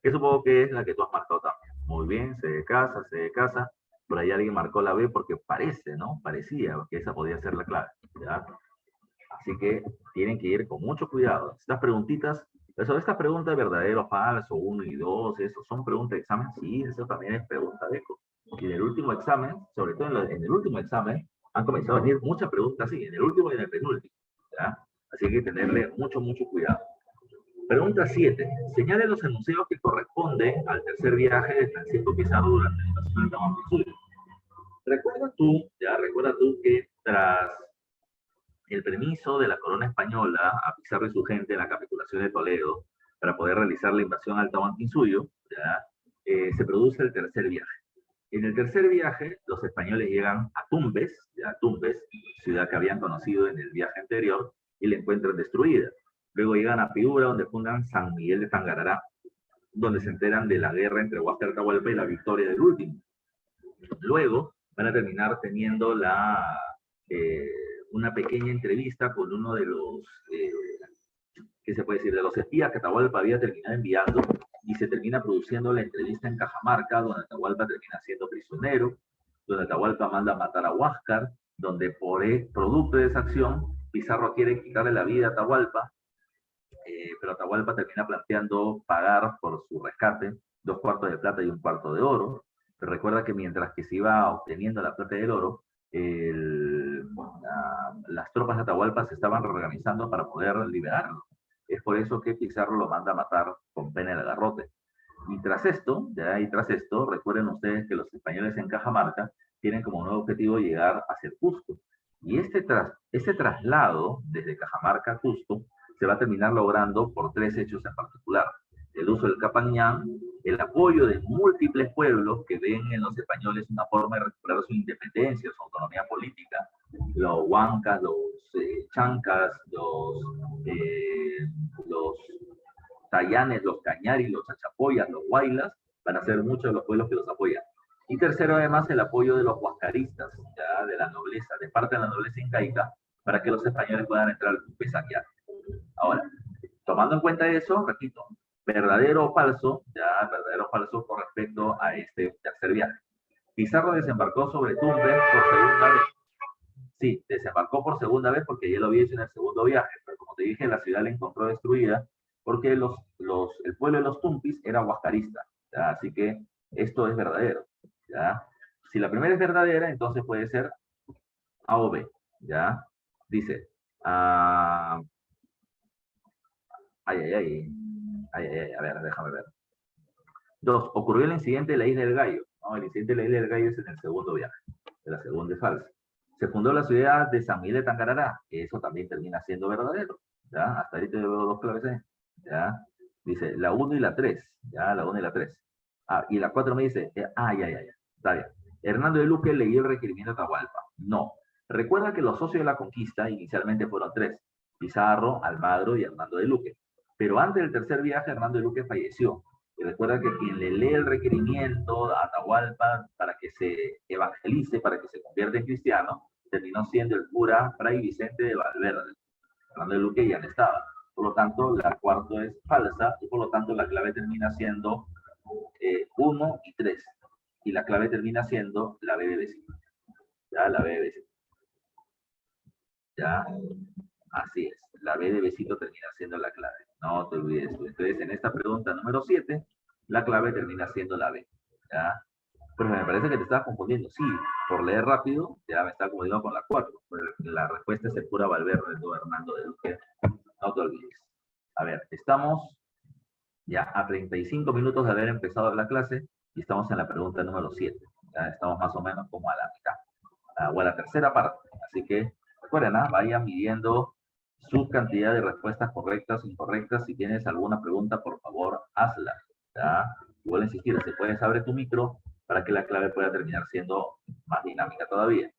Que supongo que es la que tú has marcado también. Muy bien, C de casa, C de casa. Por ahí alguien marcó la B porque parece, ¿no? Parecía que esa podía ser la clave. ¿Ya? Así que tienen que ir con mucho cuidado. Estas preguntitas, eso, estas preguntas de verdadero, falso, 1 y 2, eso son preguntas de examen, sí, eso también es pregunta de eco. Y en el último examen, sobre todo en el último examen, han comenzado a venir muchas preguntas así, en el último y en el penúltimo. ¿Ya? Así que tenerle mucho, mucho cuidado. Pregunta 7. Señale los enunciados que corresponden al tercer viaje de Francisco Pizarro durante la invasión del Tamaulipas. Recuerda tú que tras el permiso de la corona española a Pizarro y su gente en la capitulación de Toledo para poder realizar la invasión al Tahuantinsuyo, se produce el tercer viaje. En el tercer viaje, los españoles llegan a Tumbes, Tumbes, ciudad que habían conocido en el viaje anterior, y la encuentran destruida. Luego llegan a Piura, donde fundan San Miguel de Tangarará, donde se enteran de la guerra entre Huáscar y Atahualpa y la victoria del último. Luego van a terminar teniendo una pequeña entrevista con uno de los ¿qué se puede decir? De los espías que Atahualpa había terminado enviando, y se termina produciendo la entrevista en Cajamarca, donde Atahualpa termina siendo prisionero, donde Atahualpa manda a matar a Huáscar, donde producto de esa acción, Pizarro quiere quitarle la vida a Atahualpa, pero Atahualpa termina planteando pagar por su rescate 2 cuartos de plata y 1 cuarto de oro. Pero recuerda que mientras que se iba obteniendo la plata y el oro, las tropas de Atahualpa se estaban reorganizando para poder liberarlo. Es por eso que Pizarro lo manda a matar con pena de garrote. Y tras esto, recuerden ustedes que los españoles en Cajamarca tienen como nuevo objetivo llegar hacia el Cusco. Y este traslado desde Cajamarca a Cusco se va a terminar logrando por 3 hechos en particular. El uso del Capañán, el apoyo de múltiples pueblos que ven en los españoles una forma de recuperar su independencia, su autonomía política. Los huancas, los chancas, los tayanes, los cañaris, los chachapoyas, los huaylas, van a ser muchos de los pueblos que los apoyan. Y tercero, además, el apoyo de los huascaristas, ya de la nobleza, de parte de la nobleza incaica, para que los españoles puedan entrar al Tupesaquián. Ahora, tomando en cuenta eso, repito, verdadero o falso con respecto a este tercer viaje. Pizarro desembarcó sobre Tumbes por segunda vez. Sí, desembarcó por segunda vez porque ya lo había hecho en el segundo viaje, pero como te dije, la ciudad la encontró destruida porque el pueblo de los Tumpis era huascarista, ¿ya? Así que esto es verdadero, ¿ya? Si la primera es verdadera, entonces puede ser A o B, ¿ya? Dice, a ver, déjame ver. 2. Ocurrió el incidente de la Isla del Gallo. No, el incidente de la Isla del Gallo es en el segundo viaje. La segunda es falsa. Se fundó la ciudad de San Miguel de Tangarará, que eso también termina siendo verdadero. ¿Ya? Hasta ahorita yo veo 2 claves ahí. ¿Ya? Dice la 1 y la 3. ¿Ya? La 1 y la 3. Y la 4 me dice, Está bien. Hernando de Luque leyó el requerimiento de Atahualpa. No. Recuerda que los socios de la conquista inicialmente fueron 3. Pizarro, Almagro y Hernando de Luque. Pero antes del tercer viaje, Hernando de Luque falleció. Y recuerda que quien le lee el requerimiento a Atahualpa para que se evangelice, para que se convierta en cristiano, terminó siendo el cura Fray Vicente de Valverde. Hernando de Luque ya no estaba. Por lo tanto, la cuarta es falsa y por lo tanto la clave termina siendo 1 y 3. Y la clave termina siendo la B de vecino. Ya, la B de vecino. Ya, así es. La B de besito termina siendo la clave. No te olvides. Entonces, en esta pregunta número 7, la clave termina siendo la B. ¿Ya? Pero me parece que te estás confundiendo. Sí, por leer rápido, ya me está confundiendo con la 4. La respuesta es el cura Valverde, de Hernando de Luque. No te olvides. A ver, estamos ya a 35 minutos de haber empezado la clase y estamos en la pregunta número 7. Ya estamos más o menos como a la mitad, o a la tercera parte. Así que recuerden, vayan midiendo su cantidad de respuestas correctas o incorrectas. Si tienes alguna pregunta, por favor, hazla. ¿Ya? Igual insistir, se puede abrir tu micro para que la clave pueda terminar siendo más dinámica todavía.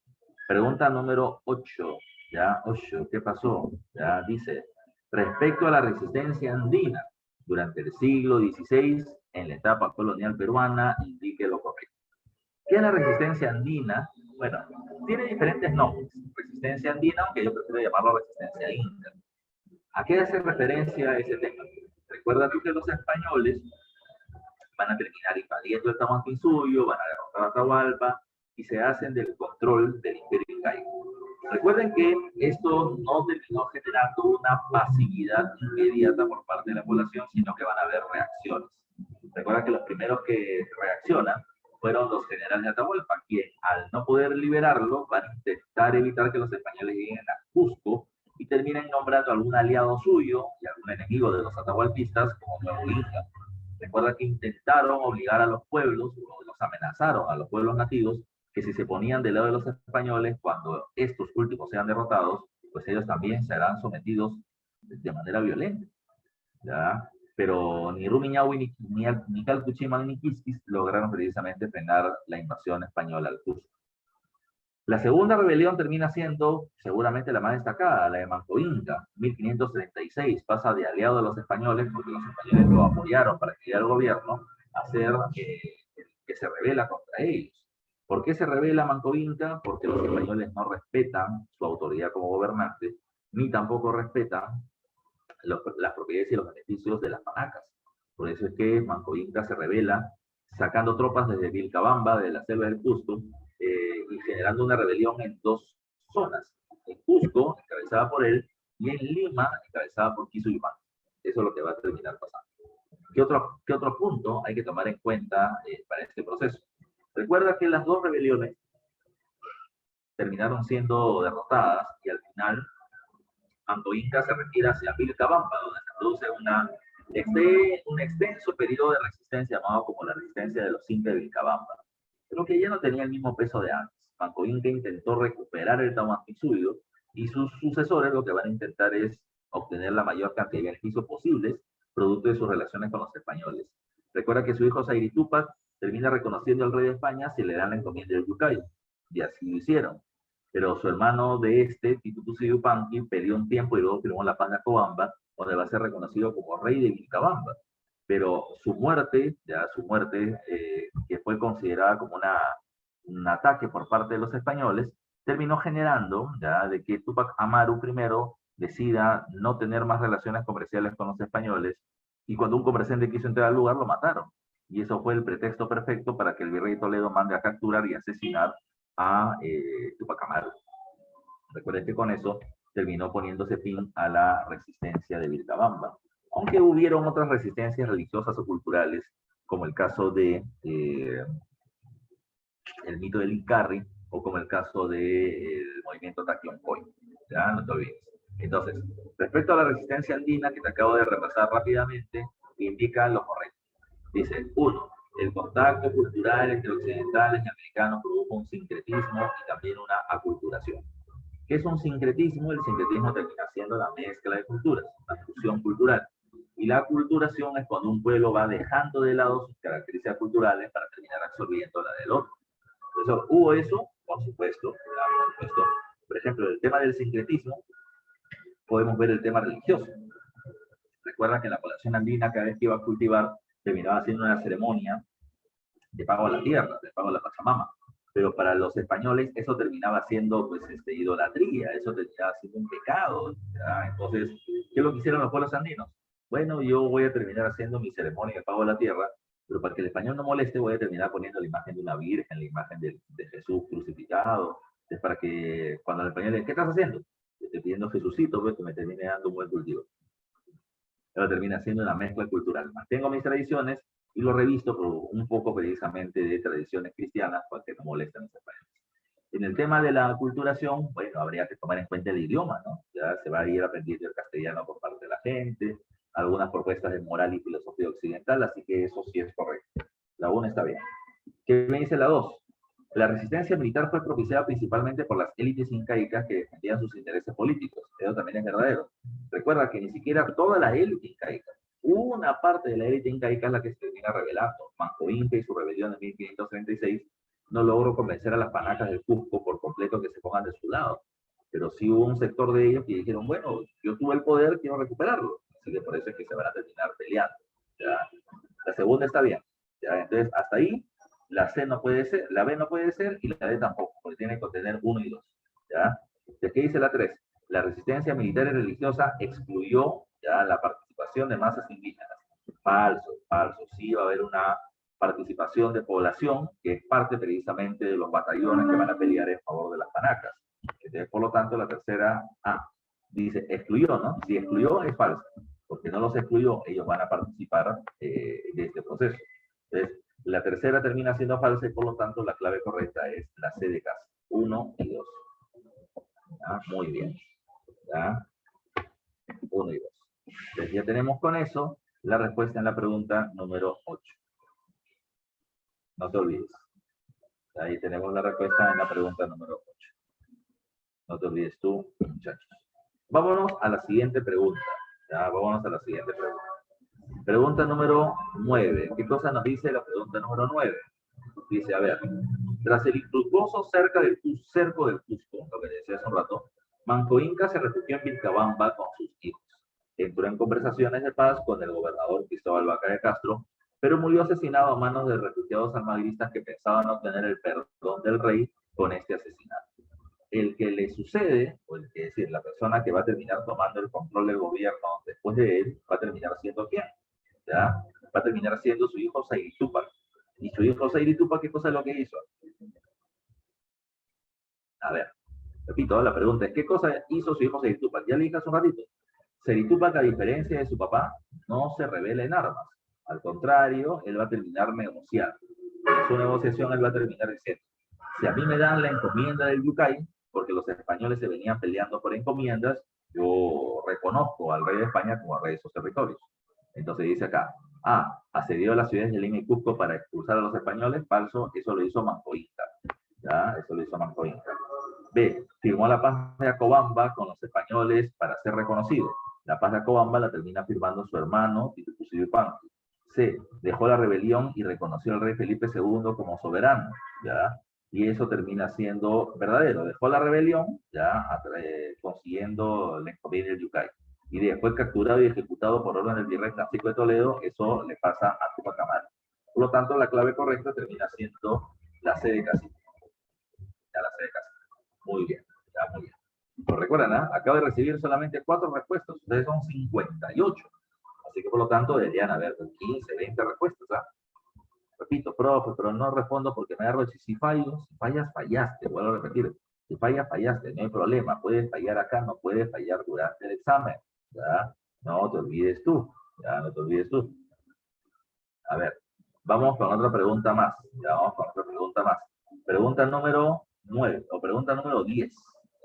Pregunta número 8. ¿Ya? 8, ¿qué pasó? Ya dice, respecto a la resistencia andina durante el siglo XVI, en la etapa colonial peruana, indique lo correcto. ¿Qué es la resistencia andina? Bueno, tiene diferentes nombres. Resistencia andina, aunque yo prefiero llamarlo resistencia inca. ¿A qué hace referencia ese tema? Recuerda tú que los españoles van a terminar invadiendo el Tahuantinsuyo, van a derrotar a Atahualpa y se hacen del control del imperio incaico. Recuerden que esto no terminó generando una pasividad inmediata por parte de la población, sino que van a haber reacciones. Recuerda que los primeros que reaccionan fueron los generales de Atahualpa, quien al no poder liberarlo van a intentar evitar que los españoles lleguen a Cusco y terminen nombrando a algún aliado suyo y algún enemigo de los atahualpistas como nuevo Inca. Recuerda que intentaron obligar a los pueblos, o los amenazaron a los pueblos nativos, que si se ponían del lado de los españoles, cuando estos últimos sean derrotados, pues ellos también serán sometidos de manera violenta. ¿Ya? Pero ni Rumiñahui, ni Calpuchimán, ni Quisquis lograron precisamente frenar la invasión española al Cusco. La segunda rebelión termina siendo seguramente la más destacada, la de Manco Inca, 1536, pasa de aliado de los españoles, porque los españoles lo apoyaron para crear el gobierno, a ser que se rebela contra ellos. ¿Por qué se rebela Manco Inca? Porque los españoles no respetan su autoridad como gobernante, ni tampoco respetan las propiedades y los beneficios de las panacas. Por eso es que Manco Inca se rebela, sacando tropas desde Vilcabamba, de la selva del Cusco, y generando una rebelión en dos zonas. En Cusco, encabezada por él, y en Lima, encabezada por Quisuyumán. Eso es lo que va a terminar pasando. ¿Qué otro punto hay que tomar en cuenta para este proceso? Recuerda que las dos rebeliones terminaron siendo derrotadas y al final Manco Inca se retira hacia Vilcabamba, donde se produce un extenso periodo de resistencia llamado como la resistencia de los Incas de Vilcabamba, pero que ya no tenía el mismo peso de antes. Manco Inca intentó recuperar el Tahuantinsuyo y sus sucesores lo que van a intentar es obtener la mayor cantidad de beneficios posibles producto de sus relaciones con los españoles. Recuerda que su hijo Zairi Túpac termina reconociendo al rey de España si le dan la encomienda del Yucay, y así lo hicieron. Pero su hermano de este, Titu Cusi Yupanqui, perdió un tiempo y luego firmó la paz de Acobamba, donde va a ser reconocido como rey de Vilcabamba. Pero su muerte, que fue considerada como un ataque por parte de los españoles, terminó generando ya de que Túpac Amaru I decida no tener más relaciones comerciales con los españoles, y cuando un comerciante quiso entrar al lugar lo mataron. Y eso fue el pretexto perfecto para que el virrey Toledo mande a capturar y asesinar a Túpac Amaru. Recuerden que con eso terminó poniéndose fin a la resistencia de Vilcabamba, aunque hubieron otras resistencias religiosas o culturales, como el caso de el mito del Incarri, o como el caso del movimiento Taquioncoy. Ya, no te olvides. Entonces, respecto a la resistencia andina, que te acabo de repasar rápidamente, indica lo correcto. Dice, 1. El contacto cultural entre occidentales y americanos produjo un sincretismo y también una aculturación. ¿Qué es un sincretismo? El sincretismo termina siendo la mezcla de culturas, la fusión cultural. Y la aculturación es cuando un pueblo va dejando de lado sus características culturales para terminar absorbiendo la del otro. Entonces, ¿hubo eso? Por supuesto, por supuesto. Por ejemplo, el tema del sincretismo, podemos ver el tema religioso. Recuerda que la población andina, cada vez que iba a cultivar, terminaba haciendo una ceremonia de pago a la tierra, de pago a la Pachamama. Pero para los españoles eso terminaba siendo pues, idolatría, eso terminaba siendo un pecado. ¿Ya? Entonces, ¿qué es lo que hicieron los pueblos andinos? Bueno, yo voy a terminar haciendo mi ceremonia de pago a la tierra, pero para que el español no moleste voy a terminar poniendo la imagen de una virgen, la imagen de Jesús crucificado. Es para que cuando el español le dice, ¿qué estás haciendo? Estoy pidiendo Jesucito, pues, que me termine dando un buen cultivo. Pero termina siendo una mezcla cultural. Mantengo mis tradiciones y lo revisto por un poco precisamente de tradiciones cristianas para que no molesten a los españoles. En el tema de la aculturación, bueno, habría que tomar en cuenta el idioma, ¿no? Ya se va a ir aprendiendo el castellano por parte de la gente, algunas propuestas de moral y filosofía occidental, así que eso sí es correcto. La 1 está bien. ¿Qué me dice la 2? La resistencia militar fue propiciada principalmente por las élites incaicas que defendían sus intereses políticos. Eso también es verdadero. Recuerda que ni siquiera toda la élite incaica, una parte de la élite incaica es la que se termina rebelando. Manco Inca y su rebelión de 1536 no logró convencer a las panacas del Cusco por completo que se pongan de su lado. Pero sí hubo un sector de ellos que dijeron, bueno, yo tuve el poder, quiero recuperarlo. Así que por eso es que se van a terminar peleando. ¿Ya? La segunda está bien. ¿Ya? Entonces, hasta ahí, la C no puede ser, la B no puede ser y la D tampoco, porque tiene que contener 1 y 2. ¿Ya? ¿De qué dice la 3? La resistencia militar y religiosa excluyó ya la participación de masas indígenas. Falso, falso. Sí va a haber una participación de población que es parte precisamente de los batallones que van a pelear en favor de las panacas. Entonces, por lo tanto, la tercera A dice excluyó, ¿no? Si excluyó es falso, porque no los excluyó, ellos van a participar de este proceso. Entonces, la tercera termina siendo falsa y por lo tanto la clave correcta es la C de casa. 1 y 2. ¿Ya? Muy bien. ¿Ya? 1 y 2. Entonces ya tenemos con eso la respuesta en la pregunta número 8. No te olvides. Ahí tenemos la respuesta en la pregunta número 8. No te olvides tú, muchachos. Vámonos a la siguiente pregunta. Ya, vámonos a la siguiente pregunta. Pregunta número 9. ¿Qué cosa nos dice la pregunta número 9? Dice, a ver, tras el infructuoso cerco del Cusco, lo que decía hace un rato, Manco Inca se refugió en Vilcabamba con sus hijos. Entró en conversaciones de paz con el gobernador Cristóbal Vaca de Castro, pero murió asesinado a manos de refugiados almagristas que pensaban obtener el perdón del rey con este asesinato. el que le sucede, o el que, es decir, la persona que va a terminar tomando el control del gobierno después de él, va a terminar siendo ¿quién? ¿Ya? Va a terminar siendo su hijo Said Tupac. ¿Y su hijo Said Tupac qué cosa es lo que hizo? A ver, repito, la pregunta es, ¿qué cosa hizo su hijo Said Tupac? Ya le dije hace un ratito. Said Tupac, a diferencia de su papá, no se revela en armas. Al contrario, él va a terminar negociando. En su negociación, él va a terminar diciendo, si a mí me dan la encomienda del Yucay, porque los españoles se venían peleando por encomiendas, yo reconozco al rey de España como rey de esos territorios. Entonces dice acá, A, asedió a las ciudades de Lima y Cusco para expulsar a los españoles, falso, eso lo hizo Manco Inca. ¿Ya? Eso lo hizo Manco Inca. B, firmó la paz de Acobamba con los españoles para ser reconocido. La paz de Acobamba la termina firmando su hermano, Titu Cusi Yupanqui. C, dejó la rebelión y reconoció al rey Felipe II como soberano, ¿ya? Y eso termina siendo verdadero. Dejó la rebelión, ya, consiguiendo la encomienda del Yucay. Y después capturado y ejecutado por orden del virrey Francisco de Toledo, eso le pasa a Tupac Amaru. Por lo tanto, la clave correcta termina siendo la C de Cacique. Ya la C de Cacique. Muy bien, ya muy bien. Pues recuerdan, ¿eh? Acabo de recibir solamente 4 respuestas, ustedes son 58. Así que por lo tanto deberían haber 15, 20 respuestas. ¿Eh? Repito, profe, pero no respondo porque me agarro si fallo, si fallas, fallaste, vuelvo a repetir. Si fallas, fallaste, no hay problema. Puedes fallar acá, no puedes fallar durante el examen. ¿Ya? No te olvides tú. Ya, no te olvides tú. A ver, vamos con otra pregunta más. Ya vamos con otra pregunta más. Pregunta número 9 o pregunta número 10.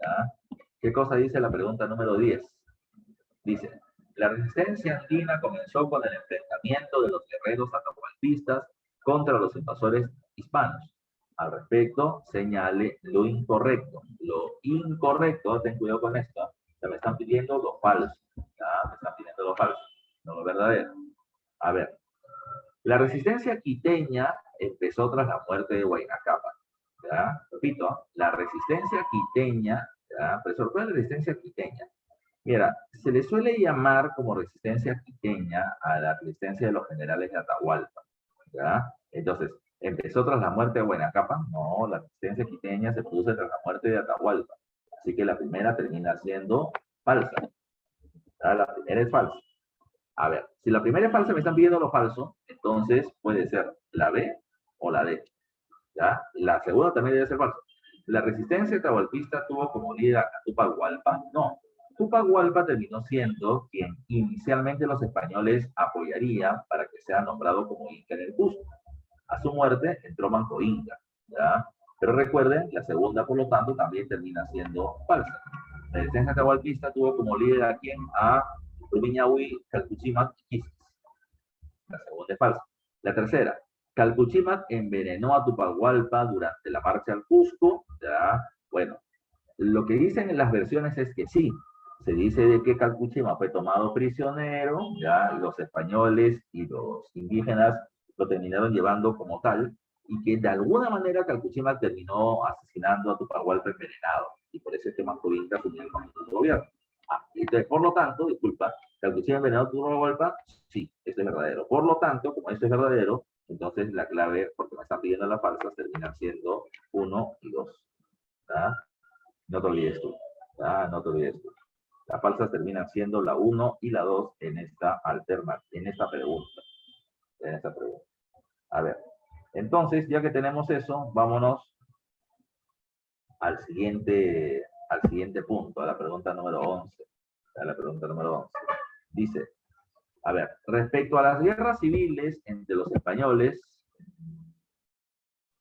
¿Ya? ¿Qué cosa dice la pregunta número 10? Dice, la resistencia andina comenzó con el enfrentamiento de los guerreros atahualpistas contra los invasores hispanos. Al respecto, señale lo incorrecto. Lo incorrecto, ten cuidado con esto, se me están pidiendo lo falso. ¿Ya? Me están pidiendo lo falso, no lo verdadero. A ver, la resistencia quiteña empezó tras la muerte de Huayna Cápac. ¿Ya? Repito, la resistencia quiteña, ¿ya? Pero sobre todo la resistencia quiteña. Mira, se le suele llamar como resistencia quiteña a la resistencia de los generales de Atahualpa, ¿ya? Entonces, ¿empezó tras la muerte de Huayna Cápac? No, la resistencia quiteña se produce tras la muerte de Atahualpa. Así que la primera termina siendo falsa. ¿Ya? La primera es falsa. A ver, si la primera es falsa, me están pidiendo lo falso, entonces puede ser la B o la D. ¿Ya? La segunda también debe ser falsa. ¿La resistencia atahualpista tuvo como líder a Tupac Hualpa? No. Tupac Hualpa terminó siendo quien inicialmente los españoles apoyarían para que sea nombrado como Inca en el Cusco. A su muerte entró Manco Inca. ¿Ya? Pero recuerden, la segunda, por lo tanto, también termina siendo falsa. La resistencia atahualpista tuvo como líder a quien? A Rumiñahui, Calpuchímac y Quisquis. La segunda es falsa. La tercera, Calpuchímac envenenó a Tupac Hualpa durante la marcha al Cusco. ¿Ya? Bueno, lo que dicen en las versiones es que sí. Se dice de que Calpuchímac fue tomado prisionero, ya los españoles y los indígenas lo terminaron llevando como tal, y que de alguna manera Calpuchímac terminó asesinando a Tupac Hualpa envenenado, y por eso es que Manco Inca asumió el comando del gobierno. Entonces, por lo tanto, disculpa, Calpuchímac envenenado a Tupac Hualpa, sí, esto es verdadero. Por lo tanto, como esto es verdadero, entonces la clave, porque me están pidiendo las falsas, terminan siendo 1 y 2. ¿Tá? No te olvides tú. ¿Tá? No te olvides tú. Las falsas terminan siendo la 1 y la 2 en esta alternativa, en esta pregunta. En esta pregunta. A ver. Entonces, ya que tenemos eso, vámonos al siguiente punto, a la pregunta número 11. A la pregunta número 11. Dice, a ver, respecto a las guerras civiles entre los españoles,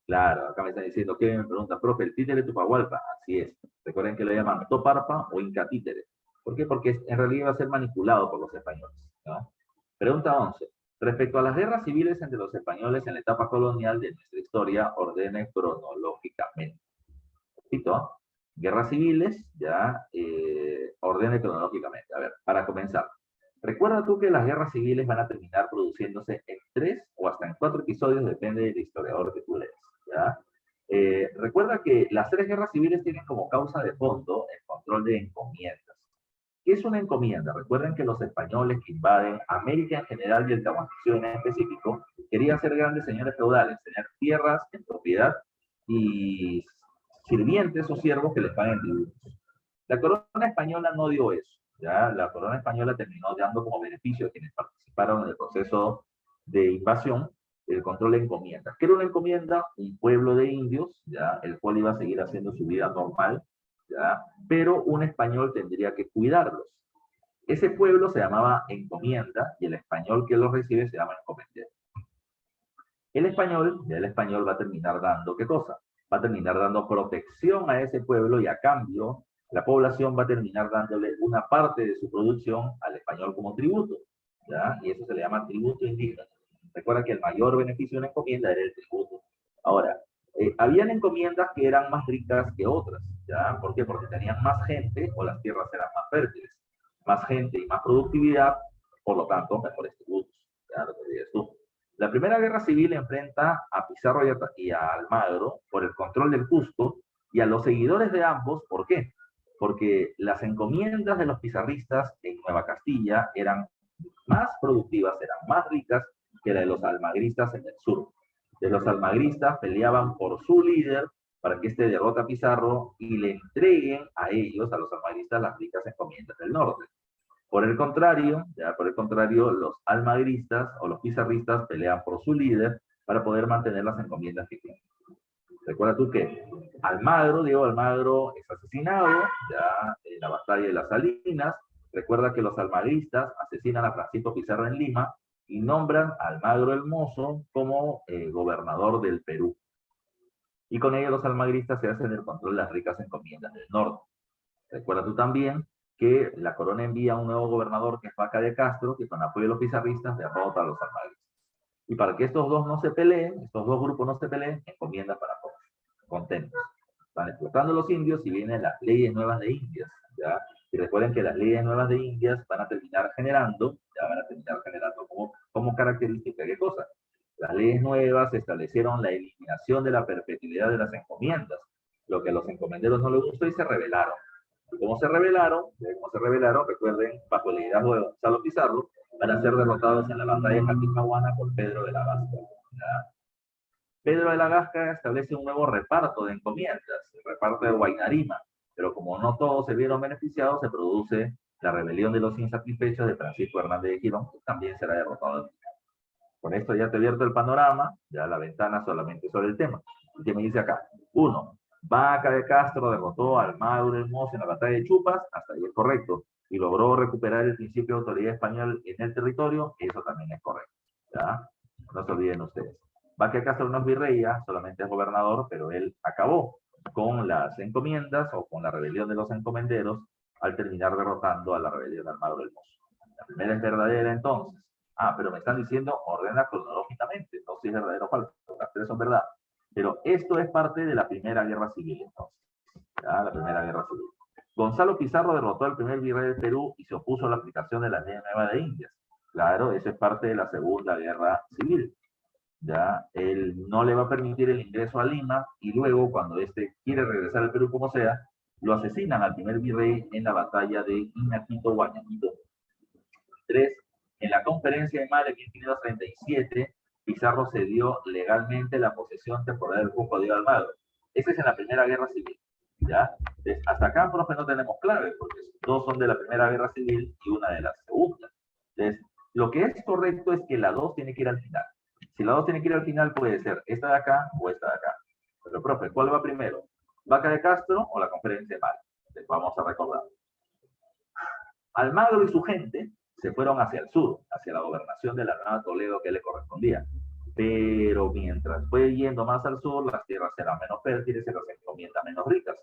claro, acá me están diciendo que me pregunta, profe, el títere Tupac Hualpa, así es. Recuerden que lo llaman Toparpa o Inca títere. ¿Por qué? Porque en realidad va a ser manipulado por los españoles. ¿No? Pregunta 11. Respecto a las guerras civiles entre los españoles en la etapa colonial de nuestra historia, ordene cronológicamente. Repito, guerras civiles, ya, ordene cronológicamente. A ver, para comenzar. Recuerda tú que las guerras civiles van a terminar produciéndose en 3 o hasta en 4 episodios, depende del historiador que tú lees. ¿Ya? Recuerda que las 3 guerras civiles tienen como causa de fondo el control de encomiendas. ¿Qué es una encomienda? Recuerden que los españoles que invaden América en general y el Tahuantinsuyo en específico querían ser grandes señores feudales, tener tierras en propiedad y sirvientes o siervos que les paguen tributos. La corona española no dio eso, ¿ya? La corona española terminó dando como beneficio a quienes participaron en el proceso de invasión el control de encomiendas. ¿Qué era una encomienda? Un pueblo de indios, ¿ya? El cual iba a seguir haciendo su vida normal, ¿ya? Pero un español tendría que cuidarlos. Ese pueblo se llamaba encomienda y el español que los recibe se llama encomendero. El español va a terminar dando, ¿qué cosa? Va a terminar dando protección a ese pueblo y a cambio la población va a terminar dándole una parte de su producción al español como tributo, ¿ya? Y eso se le llama tributo indígena. Recuerda que el mayor beneficio de una encomienda era el tributo. Ahora, habían encomiendas que eran más ricas que otras, ¿ya? ¿Por qué? Porque tenían más gente o las tierras eran más fértiles. Más gente y más productividad, por lo tanto, mejores tributos, ¿ya? Lo que dices tú. La Primera Guerra Civil enfrenta a Pizarro y a Almagro por el control del Cusco y a los seguidores de ambos, ¿por qué? Porque las encomiendas de los pizarristas en Nueva Castilla eran más productivas, eran más ricas que la de los almagristas en el sur. De los almagristas peleaban por su líder para que éste derrote a Pizarro y le entreguen a ellos, a los almagristas, las ricas encomiendas del norte. Por el contrario, los almagristas o los pizarristas pelean por su líder para poder mantener las encomiendas que tienen. Recuerda tú que Diego Almagro es asesinado ya en la batalla de las Salinas. Recuerda que los almagristas asesinan a Francisco Pizarro en Lima y nombran a Almagro el Mozo como gobernador del Perú. Y con ello los almagristas se hacen el control de las ricas encomiendas del norte. Recuerda tú también que la corona envía a un nuevo gobernador que es Vaca de Castro, que con apoyo de los pizarristas derrota a los almagristas. Y para que estos dos no se peleen, estos dos grupos no se peleen, encomiendas para todos, contentos. Están explotando los indios y vienen las leyes nuevas de Indias, ¿ya? Y recuerden que las leyes nuevas de Indias van a terminar generando, como característica, ¿qué cosa? Las leyes nuevas establecieron la eliminación de la perpetuidad de las encomiendas, lo que a los encomenderos no les gustó y se rebelaron. ¿Cómo se rebelaron? Recuerden, bajo el liderazgo de Gonzalo Pizarro, van a ser derrotados en la batalla de Jaticahuana por Pedro de la Gasca. ¿Ya? Pedro de la Gasca establece un nuevo reparto de encomiendas, el reparto de Huaynarima, pero como no todos se vieron beneficiados, se produce la rebelión de los insatisfechos de Francisco Hernández de Girón, que también será derrotado. Con esto ya te abierto el panorama, ya la ventana solamente sobre el tema. ¿Qué me dice acá? 1. Vaca de Castro derrotó al Almagro del Mozo en la batalla de Chupas, hasta ahí es correcto, y logró recuperar el principio de autoridad español en el territorio, eso también es correcto. ¿Ya? No se olviden ustedes. Vaca de Castro no es virrey, solamente es gobernador, pero él acabó con las encomiendas o con la rebelión de los encomenderos al terminar derrotando a la rebelión del Almagro del Mozo. La primera es verdadera entonces. Pero me están diciendo ordena cronológicamente, no si es verdadero o falso, las tres son verdad. Pero esto es parte de la Primera Guerra Civil, entonces. ¿Ya? La Primera Guerra Civil. Gonzalo Pizarro derrotó al primer virrey del Perú y se opuso a la aplicación de la Ley Nueva de Indias. Claro, eso es parte de la Segunda Guerra Civil. ¿Ya? Él no le va a permitir el ingreso a Lima y luego, cuando este quiere regresar al Perú como sea, lo asesinan al primer virrey en la batalla de Inaquito, Guayaquito. 3. En la conferencia de Madrid en 1537, Pizarro cedió legalmente la posesión temporal del Cusco a Diego Almagro. Ese es en la Primera Guerra Civil. ¿Ya? Entonces, hasta acá, profe, no tenemos clave, porque dos son de la Primera Guerra Civil y una de la Segunda. Entonces, lo que es correcto es que la 2 tiene que ir al final. Si la 2 tiene que ir al final, puede ser esta de acá o esta de acá. Pero, profe, ¿cuál va primero? ¿Vaca de Castro o la conferencia de Madrid? Entonces, vamos a recordar. Almagro y su gente se fueron hacia el sur, hacia la gobernación de la Nueva Toledo que le correspondía. Pero mientras fue yendo más al sur, las tierras eran menos fértiles y las encomiendas menos ricas.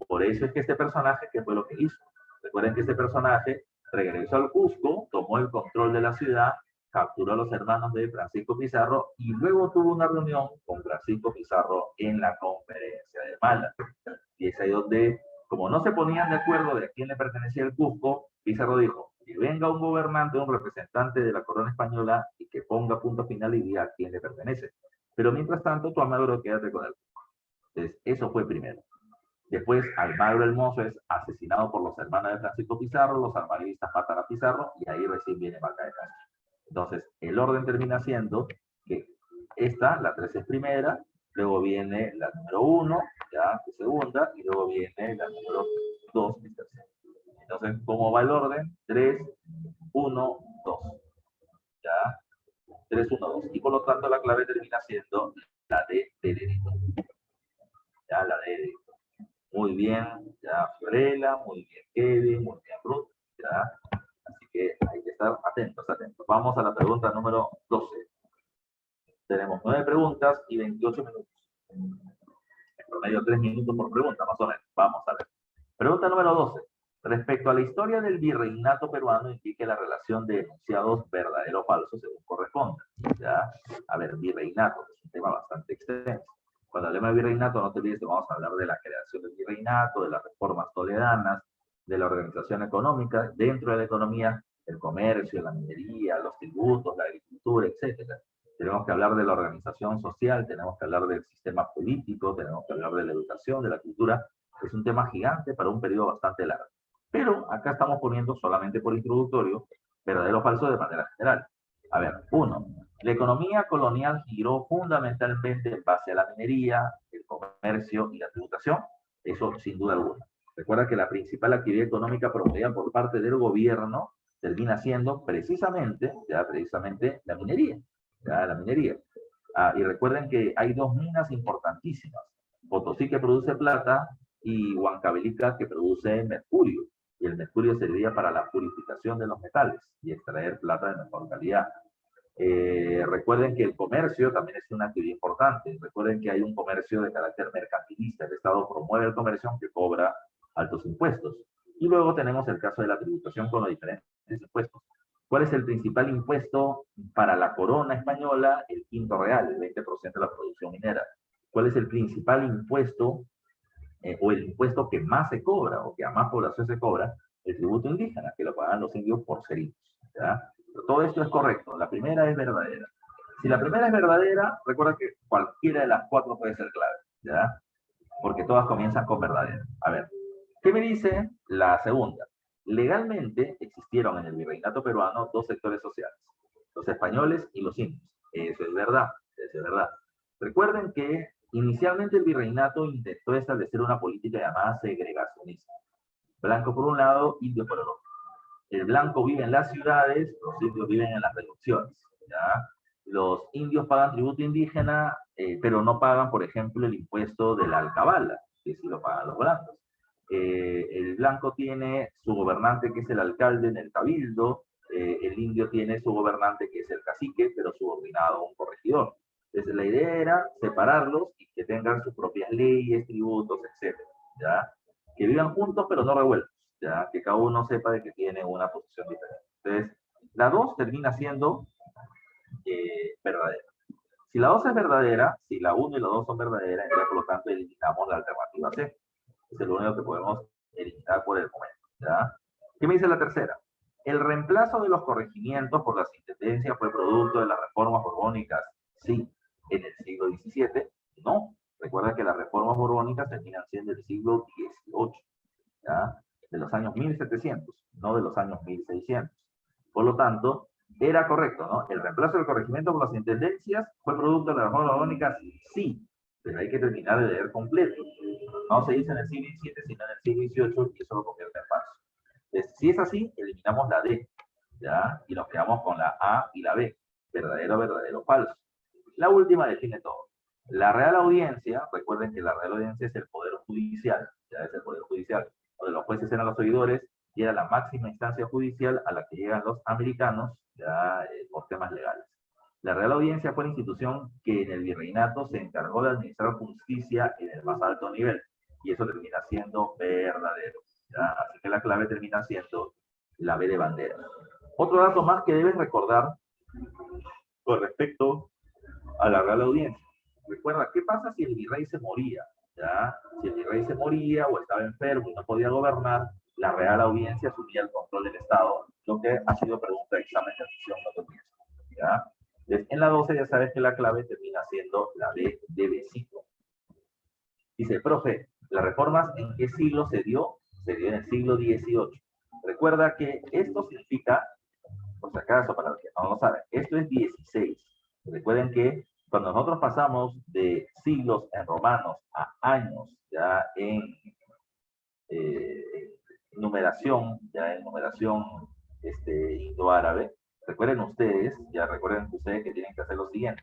Por eso es que este personaje, ¿qué fue lo que hizo? Recuerden que este personaje regresó al Cusco, tomó el control de la ciudad, capturó a los hermanos de Francisco Pizarro y luego tuvo una reunión con Francisco Pizarro en la conferencia de Mala. Y es ahí donde, como no se ponían de acuerdo de a quién le pertenecía el Cusco, Pizarro dijo, que venga un gobernante, un representante de la corona española y que ponga punto final y diga a quién le pertenece. Pero mientras tanto, tu Almagro, quédate con él. Entonces, eso fue primero. Después, Almagro el Mozo es asesinado por los hermanos de Francisco Pizarro, los almagristas matan a Pizarro y ahí recién viene Vaca de Castro. Entonces, el orden termina siendo que esta, la 3 es primera, luego viene la número 1, ya, que es segunda, y luego viene la número 2, que es tercera. Entonces, ¿cómo va el orden? 3, 1, 2. ¿Ya? 3, 1, 2. Y por lo tanto, la clave termina siendo la de dedito. Ya, la de dedito. Muy bien, ya, Fiorella, muy bien, Kevin, muy bien, Ruth. Ya. Así que hay que estar atentos, atentos. Vamos a la pregunta número 12. Tenemos 9 preguntas y 28 minutos. En promedio 3 minutos por pregunta, más o menos. Vamos a ver. Pregunta número 12. Respecto a la historia del virreinato peruano, indique la relación de enunciados verdadero o falso según corresponda. ¿Ya? A ver, virreinato es un tema bastante extenso. Cuando hablemos de virreinato, no te olvides que vamos a hablar de la creación del virreinato, de las reformas toledanas, de la organización económica, dentro de la economía, el comercio, la minería, los tributos, la agricultura, etc. Tenemos que hablar de la organización social, tenemos que hablar del sistema político, tenemos que hablar de la educación, de la cultura. Es un tema gigante para un periodo bastante largo. Pero acá estamos poniendo solamente por introductorio, verdadero o falso de manera general. A ver, 1. La economía colonial giró fundamentalmente en base a la minería, el comercio y la tributación. Eso sin duda alguna. Recuerda que la principal actividad económica promovida por parte del gobierno termina siendo precisamente la minería. ¿Ya? La minería. Y recuerden que hay dos minas importantísimas. Potosí, que produce plata, y Huancavelica, que produce mercurio. Y el mercurio serviría para la purificación de los metales y extraer plata de mejor calidad. Recuerden que el comercio también es una actividad importante. Recuerden que hay un comercio de carácter mercantilista. El Estado promueve el comercio aunque cobra altos impuestos. Y luego tenemos el caso de la tributación con los diferentes impuestos. ¿Cuál es el principal impuesto para la corona española? El quinto real, el 20% de la producción minera. ¿Cuál es el principal impuesto o el impuesto que más se cobra o que a más población se cobra? El tributo indígena, que lo pagan los indios por seritos. ¿Ya? Pero todo esto es correcto. La primera es verdadera. Si la primera es verdadera, recuerda que cualquiera de las 4 puede ser clave. ¿Ya? Porque todas comienzan con verdadera. A ver, ¿qué me dice la segunda? Legalmente existieron en el virreinato peruano 2 sectores sociales, los españoles y los indios. Eso es verdad, eso es verdad. Recuerden que inicialmente el virreinato intentó establecer una política llamada segregacionista. Blanco por un lado, indio por el otro. El blanco vive en las ciudades, los indios viven en las reducciones. ¿Ya? Los indios pagan tributo indígena, pero no pagan, por ejemplo, el impuesto de la alcabala, que sí lo pagan los blancos. El blanco tiene su gobernante, que es el alcalde en el cabildo. El indio tiene su gobernante, que es el cacique, pero subordinado a un corregidor. Entonces, la idea era separarlos y que tengan sus propias leyes, tributos, etc. ¿Ya? Que vivan juntos, pero no revueltos. ¿Ya? Que cada uno sepa de que tiene una posición diferente. Entonces, la 2 termina siendo verdadera. Si la 2 es verdadera, si la 1 y la 2 son verdaderas, entonces por lo tanto eliminamos la alternativa C. Es lo único que podemos eliminar por el momento. ¿Ya? ¿Qué me dice la tercera? ¿El reemplazo de los corregimientos por las intendencias fue producto de las reformas borbónicas? Sí. ¿En el siglo XVII? No. Recuerda que las reformas borbónicas terminan siendo del siglo XVIII. ¿Ya? De los años 1700, no de los años 1600. Por lo tanto, era correcto, ¿no? El reemplazo del corregimiento por las intendencias fue producto de las reformas borbónicas, sí, pero hay que terminar de leer completo. No se dice en el siglo XVII, sino en el siglo XVIII, y eso lo convierte en falso. Entonces, si es así, eliminamos la D, ¿ya? Y nos quedamos con la A y la B, verdadero, verdadero, falso. La última define todo. La Real Audiencia, recuerden que la Real Audiencia es el poder judicial, ya es el poder judicial, donde los jueces eran los oidores y era la máxima instancia judicial a la que llegan los americanos ya por temas legales. La Real Audiencia fue la institución que en el virreinato se encargó de administrar justicia en el más alto nivel, y eso termina siendo verdadero. ¿Ya? Así que la clave termina siendo la B de bandera. Otro dato más que debes recordar con respecto a la Real Audiencia. Recuerda, ¿qué pasa si el virrey se moría? ¿Ya? Si el virrey se moría o estaba enfermo y no podía gobernar, la Real Audiencia asumía el control del Estado, lo que ha sido pregunta de examen de admisión, no te pienso. ¿Ya? Entonces, en la 12 ya sabes que la clave termina siendo la B de besito. Dice, profe, ¿las reformas en qué siglo se dio? Se dio en el siglo XVIII. Recuerda que esto significa, por si acaso, para los que no lo saben, esto es 16. Recuerden que cuando nosotros pasamos de siglos en romanos a años, ya en numeración, ya en numeración indoárabe, recuerden ustedes que tienen que hacer lo siguiente.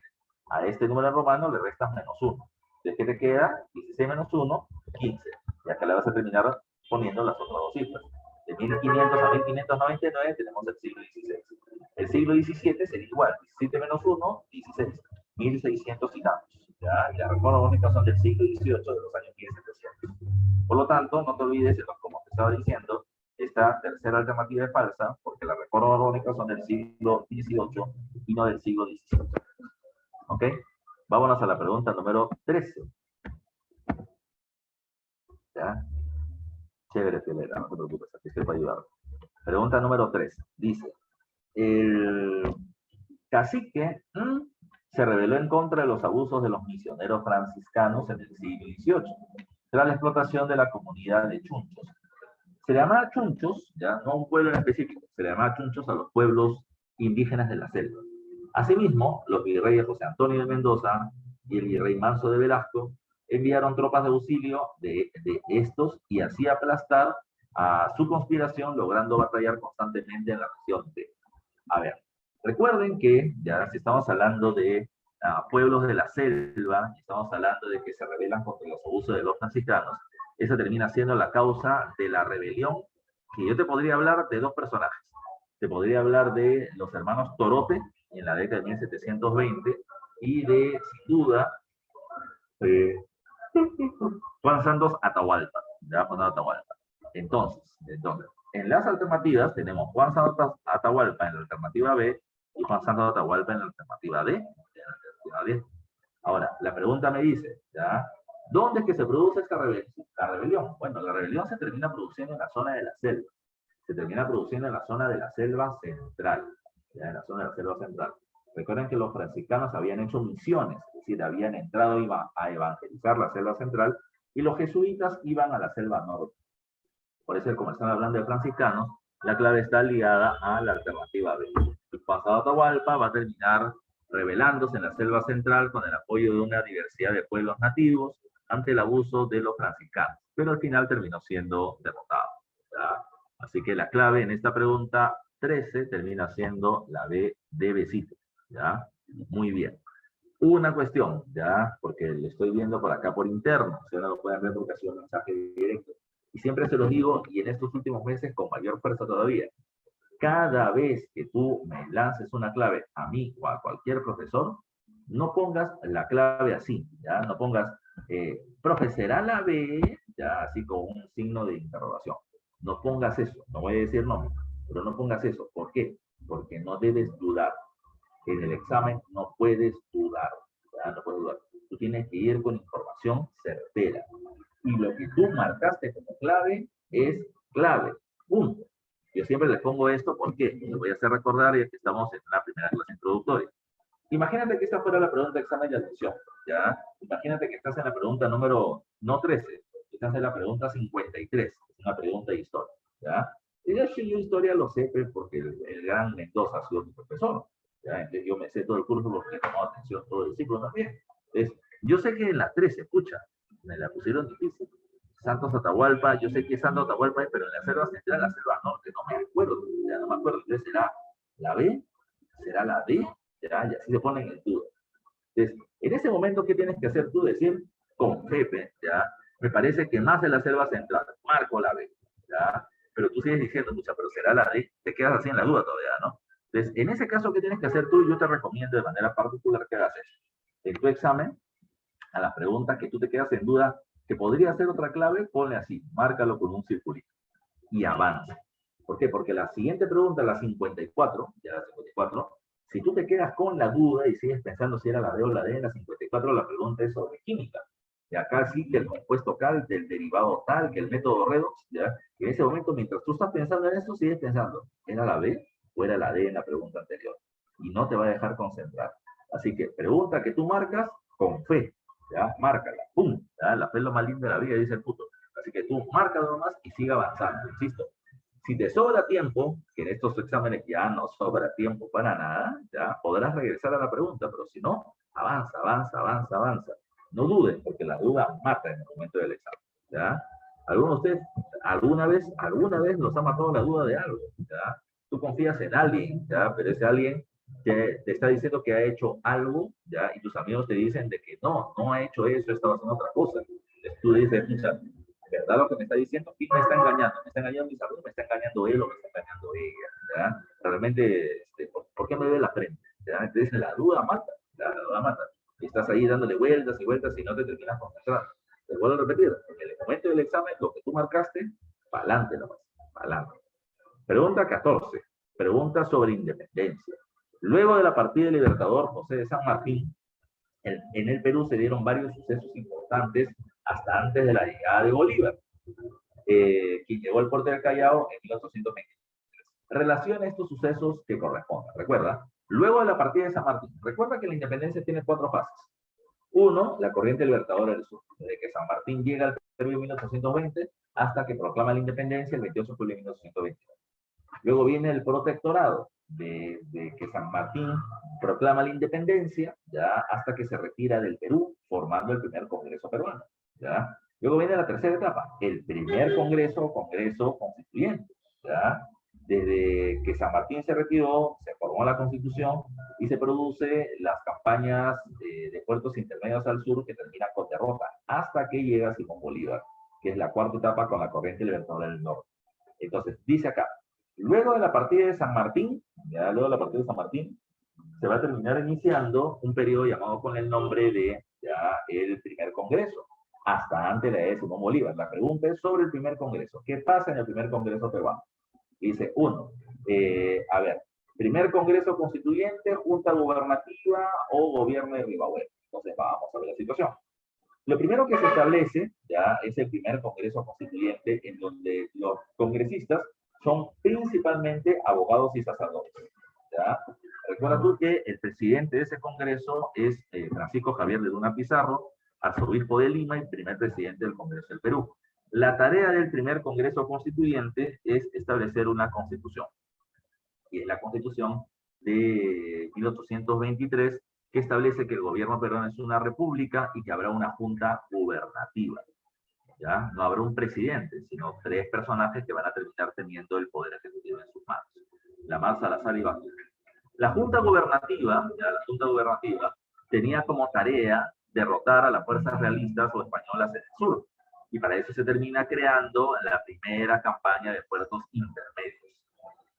A este número romano le restas -1. Entonces, ¿qué te queda? 16 menos 1, 15. Y acá le vas a terminar poniendo las otras dos cifras. De 1500 a 1599 tenemos el siglo XVI. El siglo XVII sería igual, 17 menos 1, 16. 1600 y tantos. ¿Ya? Y las reformas básicas son del siglo XVIII, de los años 1700. Por lo tanto, no te olvides, como te estaba diciendo, esta tercera alternativa es falsa, porque las reformas borbónicas son del siglo XVIII y no del siglo XVII. ¿Ok? Vámonos a la pregunta número 13. ¿Ya? Chévere, Telera, no te preocupes, aquí estoy para ayudar. Pregunta número 13. Dice, el cacique se rebeló en contra de los abusos de los misioneros franciscanos en el siglo XVIII, tras la explotación de la comunidad de chunchos. Se le llamaba chunchos, ya no a un pueblo en específico, se le llamaba chunchos a los pueblos indígenas de la selva. Asimismo, los virreyes José Antonio de Mendoza y el virrey Manso de Velasco enviaron tropas de auxilio de estos y así aplastar a su conspiración, logrando batallar constantemente en la región de... A ver, recuerden que ya si estamos hablando de pueblos de la selva, estamos hablando de que se rebelan contra los abusos de los franciscanos, esa termina siendo la causa de la rebelión, que yo te podría hablar de dos personajes. Te podría hablar de los hermanos Torote, en la década de 1720, y de, sin duda, Juan Santos Atahualpa. Ya, Juan Santos Atahualpa. Entonces, en las alternativas tenemos Juan Santos Atahualpa en la alternativa B y Juan Santos Atahualpa en la alternativa D. Ahora, la pregunta me dice, ¿ya? ¿Dónde es que se produce esta rebelión? Bueno, la rebelión se termina produciendo en la zona de la selva. Se termina produciendo en la zona de la selva central. ¿Ya? En la zona de la selva central. Recuerden que los franciscanos habían hecho misiones, es decir, habían entrado a evangelizar la selva central y los jesuitas iban a la selva norte. Por eso, como están hablando de franciscanos, la clave está ligada a la alternativa B. El pasado Atahualpa va a terminar rebelándose en la selva central con el apoyo de una diversidad de pueblos nativos ante el abuso de los franciscanos, pero al final terminó siendo derrotado. ¿Ya? Así que la clave en esta pregunta 13 termina siendo la B de besito. ¿Ya? Muy bien. Una cuestión, ¿ya? Porque le estoy viendo por acá por interno, si ahora lo pueden ver porque ha sido un mensaje directo. Y siempre se los digo, y en estos últimos meses con mayor fuerza todavía, cada vez que tú me lances una clave a mí o a cualquier profesor, no pongas la clave así, ¿ya? No pongas, profe, ¿será la B? Ya, así con un signo de interrogación. No pongas eso, no voy a decir nombre, pero no pongas eso. ¿Por qué? Porque no debes dudar. En el examen no puedes dudar, ¿ya? No puedes dudar. Tú tienes que ir con información certera. Y lo que tú marcaste como clave es clave. Punto. Yo siempre les pongo esto porque les voy a hacer recordar ya que estamos en la primera clase introductoria. Imagínate que esta fuera la pregunta de examen de admisión, ¿ya? Imagínate que estás en la pregunta número, no 13, estás en la pregunta 53, es una pregunta de historia, ¿ya? Y yo historia lo sé porque el gran Mendoza ha sido mi profesor, ¿ya? Entonces yo me sé todo el curso porque he tomado atención todo el ciclo también. Entonces, yo sé que en la 13, escucha, me la pusieron difícil. Santos Atahualpa, yo sé que es Santos Atahualpa, pero en la selva central, la selva norte, no me acuerdo, ya no me acuerdo. Entonces, ¿será la B? ¿Será la D? ¿Ya? Y así se ponen en duda. Entonces, en ese momento, ¿qué tienes que hacer tú? Decir, con Pepe, ¿ya? Me parece que más en la selva central, marco la B, ¿ya? Pero tú sigues diciendo, mucha, pero será la D, te quedas así en la duda todavía, ¿no? Entonces, en ese caso, ¿qué tienes que hacer tú? Yo te recomiendo de manera particular que hagas eso. En tu examen, a las preguntas que tú te quedas en duda, que podría ser otra clave, ponle así, márcalo con un circulito y avanza. ¿Por qué? Porque la siguiente pregunta, la 54, ya la 54, si tú te quedas con la duda y sigues pensando si era la D o la D, en la 54 la pregunta es sobre química. Y acá sí que el compuesto cal, del derivado tal, que el método redox, ¿ya? Y en ese momento, mientras tú estás pensando en eso, sigues pensando, ¿era la B o era la D en la pregunta anterior? Y no te va a dejar concentrar. Así que pregunta que tú marcas con fe, ¿ya? Márcala, ¡pum! ¿Ya? La fe es lo más lindo de la vida, dice el puto. Así que tú márcalo nomás y sigue avanzando, insisto. Si te sobra tiempo, que en estos exámenes ya no sobra tiempo para nada, ya podrás regresar a la pregunta, pero si no, avanza, avanza, avanza, avanza. No duden, porque la duda mata en el momento del examen, ¿ya? ¿Alguno de ustedes alguna vez nos ha matado la duda de algo? ¿Ya? Tú confías en alguien, ¿ya? Pero ese alguien que te está diciendo que ha hecho algo, ¿ya? Y tus amigos te dicen de que no ha hecho eso, estaba haciendo otra cosa. Entonces tú dices, ¿verdad lo que me está diciendo? ¿Quién me está engañando? ¿Me está engañando mi salud? ¿Me está engañando él o me está engañando ella? ¿Ya? Realmente, ¿por qué me ve la frente? ¿Ya? Entonces la duda mata, la duda mata. Y estás ahí dándole vueltas y vueltas y no te terminas concentrando. Te vuelvo a repetir, en el momento del examen, lo que tú marcaste, para adelante nomás, para adelante. Pregunta 14. Pregunta sobre independencia. Luego de la partida del libertador José de San Martín, en el Perú se dieron varios sucesos importantes hasta antes de la llegada de Bolívar, quien llegó al puerto del Callao en 1820. Relaciona estos sucesos que corresponden. Recuerda, luego de la partida de San Martín, recuerda que la independencia tiene 4 fases. 1, la corriente libertadora del sur, desde que San Martín llega al Perú en 1820 hasta que proclama la independencia el 28 de julio de 1821. Luego viene el protectorado, de que San Martín proclama la independencia, ya hasta que se retira del Perú, formando el primer Congreso peruano. ¿Ya? Luego viene la tercera etapa, el primer Congreso Constituyente. ¿Ya? Desde que San Martín se retiró, se formó la Constitución y se produce las campañas de puertos intermedios al sur que terminan con derrota, hasta que llega Simón Bolívar, que es la cuarta etapa con la corriente libertadora del norte. Entonces, dice acá, luego de la partida de San Martín, ya luego de la partida de San Martín, se va a terminar iniciando un periodo llamado con el nombre de ya el primer Congreso, hasta antes de la de Simón Bolívar. La pregunta es sobre el primer Congreso. ¿Qué pasa en el primer Congreso peruano? Dice, 1, primer Congreso Constituyente, Junta Gubernativa o Gobierno de Ribahuel. Entonces vamos a ver la situación. Lo primero que se establece ya es el primer Congreso Constituyente, en donde los congresistas son principalmente abogados y sacerdotes. ¿Ya? Recuerda tú que el presidente de ese Congreso es Francisco Javier de Luna Pizarro, arzobispo de Lima y primer presidente del Congreso del Perú. La tarea del primer Congreso Constituyente es establecer una constitución. Y es la Constitución de 1823, que establece que el gobierno peruano es una república y que habrá una junta gubernativa. ¿Ya? No habrá un presidente, sino 3 personajes que van a terminar teniendo el poder ejecutivo en sus manos. Lamar, Salazar y Batlle. La junta gubernativa, tenía como tarea derrotar a las fuerzas realistas o españolas en el sur. Y para eso se termina creando la primera campaña de puertos intermedios.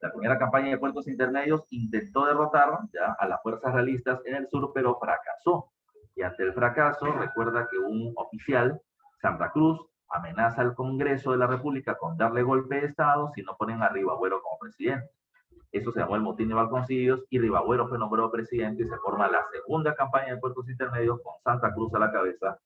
La primera campaña de puertos intermedios intentó derrotar ya a las fuerzas realistas en el sur, pero fracasó. Y ante el fracaso, recuerda que un oficial, Santa Cruz, amenaza al Congreso de la República con darle golpe de Estado si no ponen a Ribagüero como presidente. Eso se llamó el motín de Balconcillos y Ribagüero fue nombrado presidente y se forma la segunda campaña de puertos intermedios con Santa Cruz a la cabeza,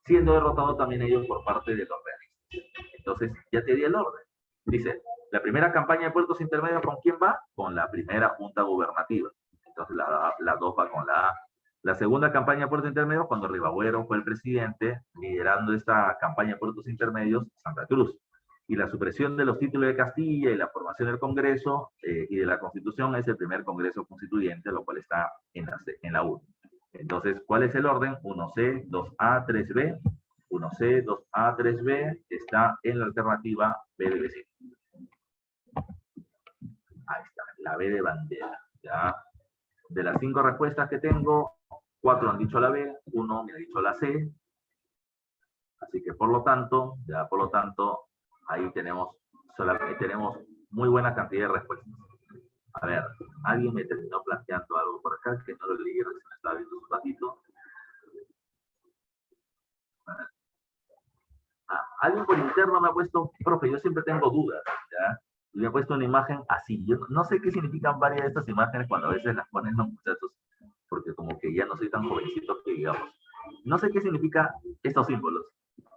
siendo derrotado también ellos por parte de los realistas. Entonces, ya te di el orden. Dice, la primera campaña de puertos intermedios, ¿con quién va? Con la primera junta gubernativa. Entonces, la 2 va con la A. La segunda campaña de puertos intermedios, cuando Ribagüero fue el presidente, liderando esta campaña de puertos intermedios, Santa Cruz. Y la supresión de los títulos de Castilla y la formación del Congreso y de la Constitución es el primer Congreso Constituyente, lo cual está en la 1. Entonces, ¿cuál es el orden? 1C, 2A, 3B. 1C, 2A, 3B está en la alternativa B de vecino. Ahí está, la B de bandera. ¿Ya? De las 5 respuestas que tengo, 4 han dicho la B, 1 me ha dicho la C. Así que por lo tanto, ahí tenemos muy buena cantidad de respuestas. A ver, alguien me terminó planteando algo por acá que no lo leí, recién estaba viendo un ratito. Alguien por interno me ha puesto, profe, yo siempre tengo dudas, ¿ya? Y me ha puesto una imagen así. Yo no sé qué significan varias de estas imágenes cuando a veces las ponen los muchachos, porque como que ya no soy tan jovencito que digamos. No sé qué significan estos símbolos,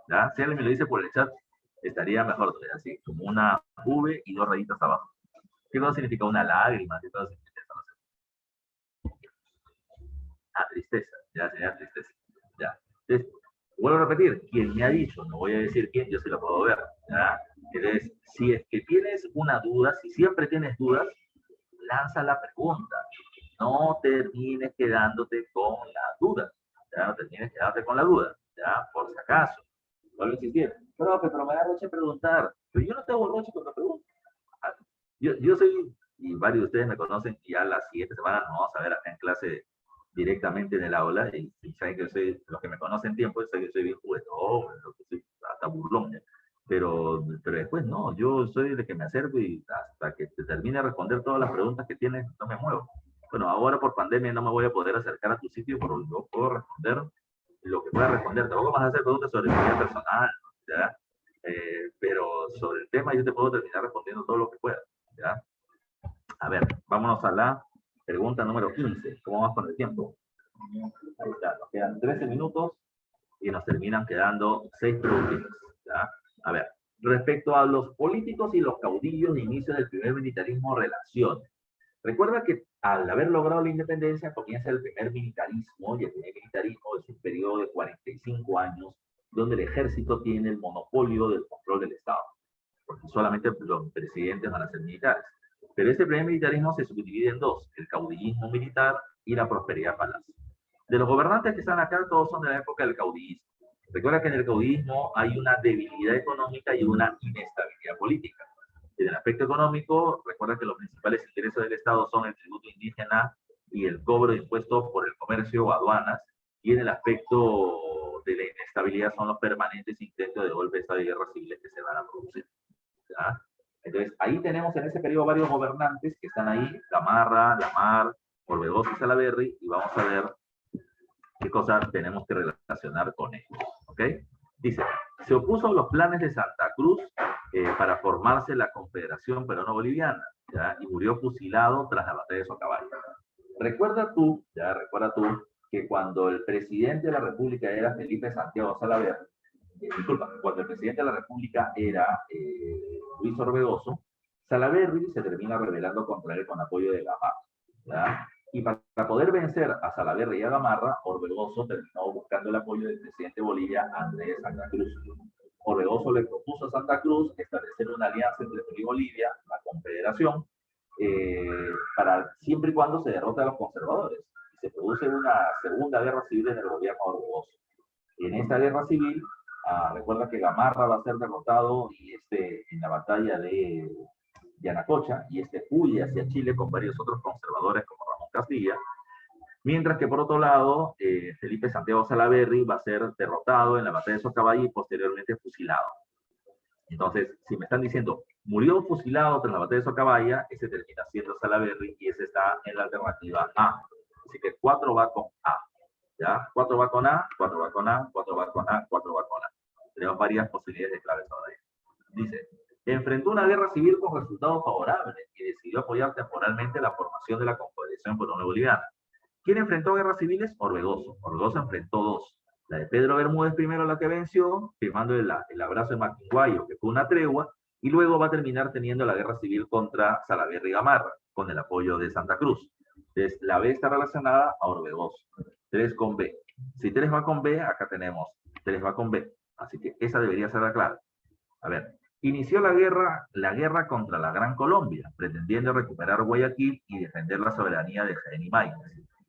¿ya? Si alguien me lo dice por el chat, estaría mejor, así, como una V y 2 rayitas abajo. ¿Qué cosa significa una lágrima? ¿Qué cosa significa eso? No sé. Ah, tristeza, ya sería tristeza, ya. Entonces, vuelvo a repetir, quien me ha dicho, no voy a decir quién, yo sí lo puedo ver, ¿ya? Entonces, si es que tienes una duda, si siempre tienes dudas, lanza la pregunta. No termines quedándote con la duda. ¿Ya? No termines quedándote con la duda. ¿Ya? Por si acaso. Vuelvo a insistir. Profe, pero me da roche preguntar. Pero yo no te hago roche cuando pregunto. Yo soy, y varios de ustedes me conocen, y ya la siguiente semana nos vamos a ver acá en clase directamente en el aula, y saben que yo soy, los que me conocen tiempo, saben que soy bien juguetón, hasta burlón, ¿ya? Pero después no, yo soy de que me acerco y hasta que te termine de responder todas las preguntas que tienes, no me muevo. Bueno, ahora por pandemia no me voy a poder acercar a tu sitio, pero yo puedo responder lo que pueda responder. Tampoco vas a hacer preguntas sobre mi vida personal, ¿ya? Pero sobre el tema yo te puedo terminar respondiendo todo lo que pueda, ¿ya? A ver, vámonos a la pregunta número 15. ¿Cómo vamos con el tiempo? Ahí está, nos quedan 13 minutos y nos terminan quedando 6 preguntas, ¿ya? A ver, respecto a los políticos y los caudillos de inicio del primer militarismo, relaciones. Recuerda que al haber logrado la independencia comienza el primer militarismo, y el primer militarismo es un periodo de 45 años donde el ejército tiene el monopolio del control del Estado, porque solamente los presidentes van a ser militares. Pero este primer militarismo se subdivide en dos, el caudillismo militar y la prosperidad palacio. De los gobernantes que están acá, todos son de la época del caudillismo. Recuerda que en el caudillismo hay una debilidad económica y una inestabilidad política. En el aspecto económico, recuerda que los principales ingresos del Estado son el tributo indígena y el cobro de impuestos por el comercio o aduanas, y en el aspecto de la inestabilidad son los permanentes intentos de golpe de Estado y guerras civiles que se van a producir. ¿Ya? Entonces, ahí tenemos en ese periodo varios gobernantes que están ahí, Gamarra, Lamar, Orbegoso y Salaverry, y vamos a ver qué cosas tenemos que relacionar con ellos. ¿Ok? Dice, se opuso a los planes de Santa Cruz para formarse la Confederación Peruano-Boliviana, ¿ya? Y murió fusilado tras la batalla de Socabaya. Recuerda tú que cuando el presidente de la República era Felipe Santiago Salaverry, disculpa, cuando el presidente de la República era Luis Orbegoso, Salaverry se termina rebelando contra él con apoyo de Gamarra, ¿ya? Y para poder vencer a Salaverry y a Gamarra, Orbegoso terminó buscando el apoyo del presidente de Bolivia, Andrés Santa Cruz. Orbegoso le propuso a Santa Cruz establecer una alianza entre Perú y Bolivia, la Confederación, para siempre y cuando se derrote a los conservadores. Y se produce una segunda guerra civil en el gobierno de Orbegoso. Y en esta guerra civil, recuerda que Gamarra va a ser derrotado y en la batalla de Yanacocha, y huye hacia Chile con varios otros conservadores como Ramón Castilla, mientras que por otro lado, Felipe Santiago Salaverry va a ser derrotado en la batalla de Socabaya y posteriormente fusilado. Entonces, si me están diciendo, murió fusilado tras la batalla de Socabaya, ese termina siendo Salaverry y ese está en la alternativa A. Así que 4 va con A. ¿Ya? 4 va con A, 4 va con A, 4 va con A, 4 va con A. Tenemos varias posibilidades de claves todavía. Dice, enfrentó una guerra civil con resultados favorables y decidió apoyar temporalmente la formación de la Confederación Peruano-Boliviana. ¿Quién enfrentó guerras civiles? Orbegoso. Orbegoso enfrentó dos. La de Pedro Bermúdez primero, la que venció, firmando el abrazo de Maquinguayo, que fue una tregua, y luego va a terminar teniendo la guerra civil contra Salaverry y Gamarra, con el apoyo de Santa Cruz. Entonces, la B está relacionada a Orbegoso. 3 con B. Si 3 va con B, acá tenemos 3 va con B. Así que esa debería ser la clave. A ver, inició la guerra contra la Gran Colombia, pretendiendo recuperar Guayaquil y defender la soberanía de Jaén y Maica.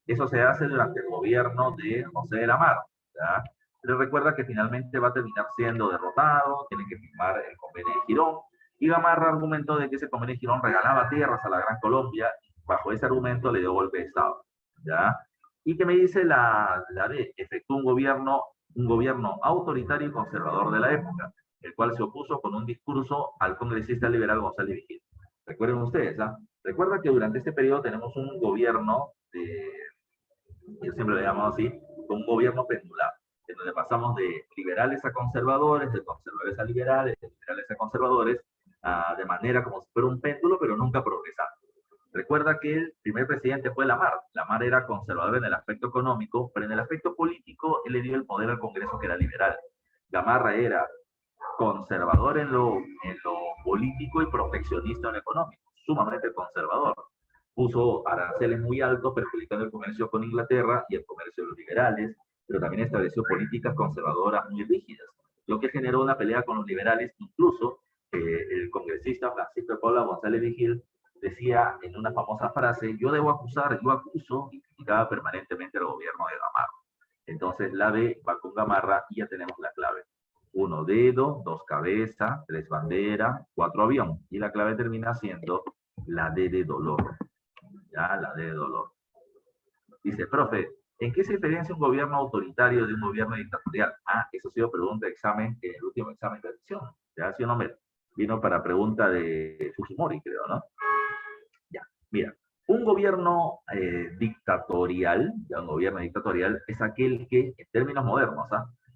Eso se hace durante el gobierno de José de la Mar, ¿ya? Pero recuerda que finalmente va a terminar siendo derrotado, tiene que firmar el convenio de Girón, y Gamarra argumentó de que ese convenio de Girón regalaba tierras a la Gran Colombia, y bajo ese argumento le dio golpe de Estado, ¿ya? ¿Y qué me dice la D? Efectuó un gobierno autoritario y conservador de la época, el cual se opuso con un discurso al congresista liberal González Vigil. Recuerden ustedes, ¿ah? Recuerda que durante este periodo tenemos un gobierno, yo siempre lo llamo así, un gobierno pendular, en donde pasamos de liberales a conservadores, de conservadores a liberales, de liberales a conservadores, de manera como si fuera un péndulo, pero nunca progresando. Recuerda que el primer presidente fue Lamar. Lamar era conservador en el aspecto económico, pero en el aspecto político él le dio el poder al Congreso, que era liberal. Gamarra era conservador en lo político y proteccionista en lo económico, sumamente conservador. Puso aranceles muy altos, perjudicando el comercio con Inglaterra y el comercio de los liberales, pero también estableció políticas conservadoras muy rígidas, lo que generó una pelea con los liberales, incluso el congresista Francisco de Paula González Vigil decía en una famosa frase: yo debo acusar, yo acuso, y criticaba permanentemente al gobierno de Gamarra. Entonces la B va con Gamarra y ya tenemos la clave. 1 dedo, 2 cabeza, 3 bandera, 4 avión. Y la clave termina siendo la D de dolor. Ya, la D de dolor. Dice, profe, ¿en qué se diferencia un gobierno autoritario de un gobierno dictatorial? Ah, eso ha sido pregunta de examen, el último examen de admisión. Ya, si no me vino para pregunta de Fujimori, creo, ¿no? Ya, mira, un gobierno dictatorial, ya un gobierno dictatorial, es aquel que, en términos modernos,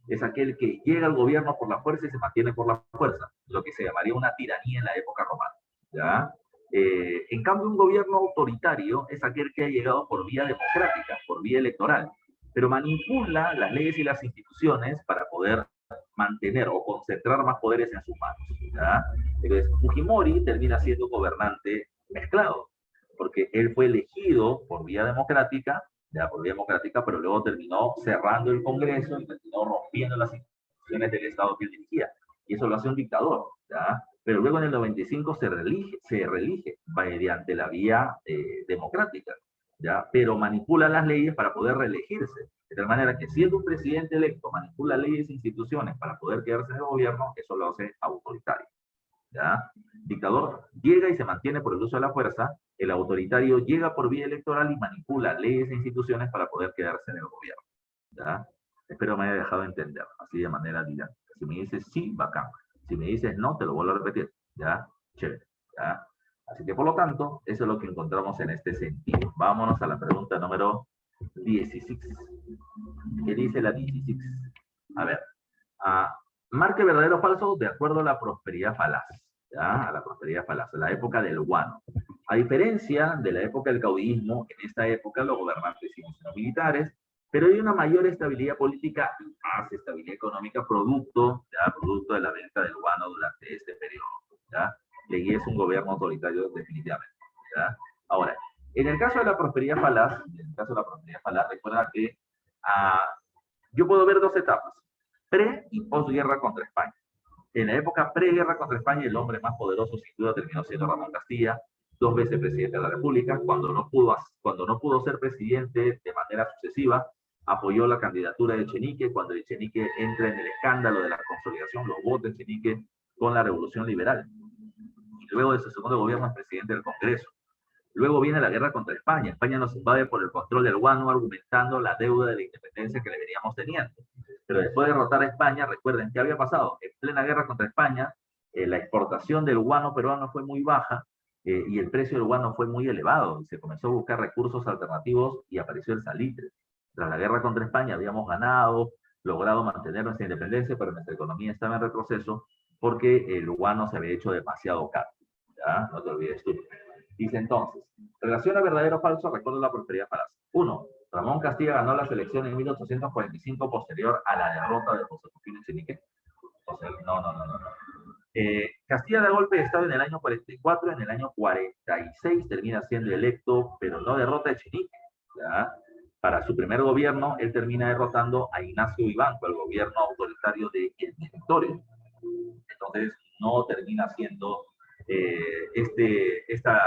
es aquel que llega al gobierno por la fuerza y se mantiene por la fuerza, lo que se llamaría una tiranía en la época romana. ¿Ya? En cambio, un gobierno autoritario es aquel que ha llegado por vía democrática, por vía electoral, pero manipula las leyes y las instituciones para poder mantener o concentrar más poderes en sus manos. ¿Ya? Entonces, Fujimori termina siendo un gobernante mezclado, porque él fue elegido por vía democrática, ya por vía democrática, pero luego terminó cerrando el Congreso y terminó rompiendo las instituciones del Estado que él dirigía. Y eso lo hace un dictador, ¿ya? Pero luego en el 95 se reelige mediante la vía democrática, ¿ya? Pero manipula las leyes para poder reelegirse. De tal manera que siendo un presidente electo manipula leyes e instituciones para poder quedarse en el gobierno, eso lo hace autoritario. ¿Ya? Dictador llega y se mantiene por el uso de la fuerza, el autoritario llega por vía electoral y manipula leyes e instituciones para poder quedarse en el gobierno. ¿Ya? Espero me haya dejado entender, así de manera didáctica. Si me dices sí, bacán. Si me dices no, te lo vuelvo a repetir. ¿Ya? Chévere. ¿Ya? Así que por lo tanto, eso es lo que encontramos en este sentido. Vámonos a la pregunta número 16. ¿Qué dice la 16? A ver. Marque verdadero o falso de acuerdo a la prosperidad falaz. ¿Ya? A la prosperidad falaz, la época del guano. A diferencia de la época del caudillismo, en esta época los gobernantes siguen siendo militares, pero hay una mayor estabilidad política y más estabilidad económica producto de la venta del guano durante este periodo. ¿Ya? Y es un gobierno autoritario definitivamente. ¿Ya? Ahora, en el caso de la prosperidad falaz, recuerda que yo puedo ver dos etapas: pre y posguerra contra España. En la época preguerra contra España, el hombre más poderoso sin duda terminó siendo Ramón Castilla, 2 veces presidente de la República. Cuando no pudo ser presidente de manera sucesiva, apoyó la candidatura de Echenique. Cuando Echenique entra en el escándalo de la consolidación, lo vota Echenique con la Revolución Liberal. Y luego de su segundo gobierno es presidente del Congreso. Luego viene la guerra contra España. España nos invade por el control del guano, argumentando la deuda de la independencia que le veníamos teniendo. Pero después de derrotar a España, recuerden qué había pasado. En plena guerra contra España, la exportación del guano peruano fue muy baja y el precio del guano fue muy elevado. Y se comenzó a buscar recursos alternativos y apareció el salitre. Tras la guerra contra España habíamos ganado, logrado mantener nuestra independencia, pero nuestra economía estaba en retroceso porque el guano se había hecho demasiado caro. ¿Ya? No te olvides tú. Dice entonces, relaciona verdadero o falso, recuerda la prosperidad falaz. 1. Ramón Castilla ganó las elecciones en 1845 posterior a la derrota de José Rufino Echenique. O sea, no. Castilla da golpe de Estado en el año 44, en el año 46 termina siendo electo, pero no derrota a Echenique. ¿Ya? Para su primer gobierno, él termina derrotando a Ignacio Vivanco, el gobierno autoritario de El Directorio. Entonces, no termina siendo esta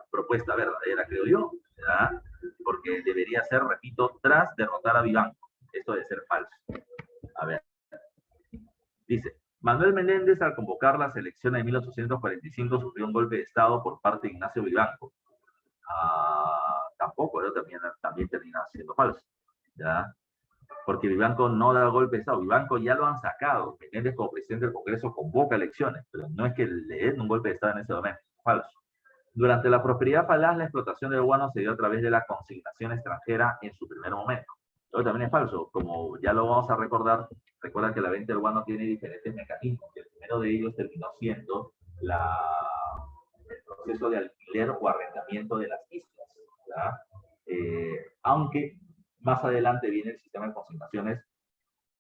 propuesta verdadera, creo yo, ¿verdad? Porque debería ser, repito, tras derrotar a Vivanco. Esto debe ser falso. A ver. Dice, Manuel Menéndez, al convocar las elecciones de 1845, sufrió un golpe de Estado por parte de Ignacio Vivanco. Tampoco, pero también termina siendo falso. ¿Ya? Porque Vivanco no da golpe de Estado. Vivanco ya lo han sacado. Menéndez, como presidente del Congreso, convoca elecciones, pero no es que le den un golpe de Estado en ese momento. Falso. Durante la prosperidad falaz, la explotación del guano se dio a través de la consignación extranjera en su primer momento. Eso también es falso. Como ya lo vamos a recordar, recuerda que la venta del guano tiene diferentes mecanismos. El primero de ellos terminó siendo el proceso de alquiler o arrendamiento de las islas. Aunque más adelante viene el sistema de consignaciones,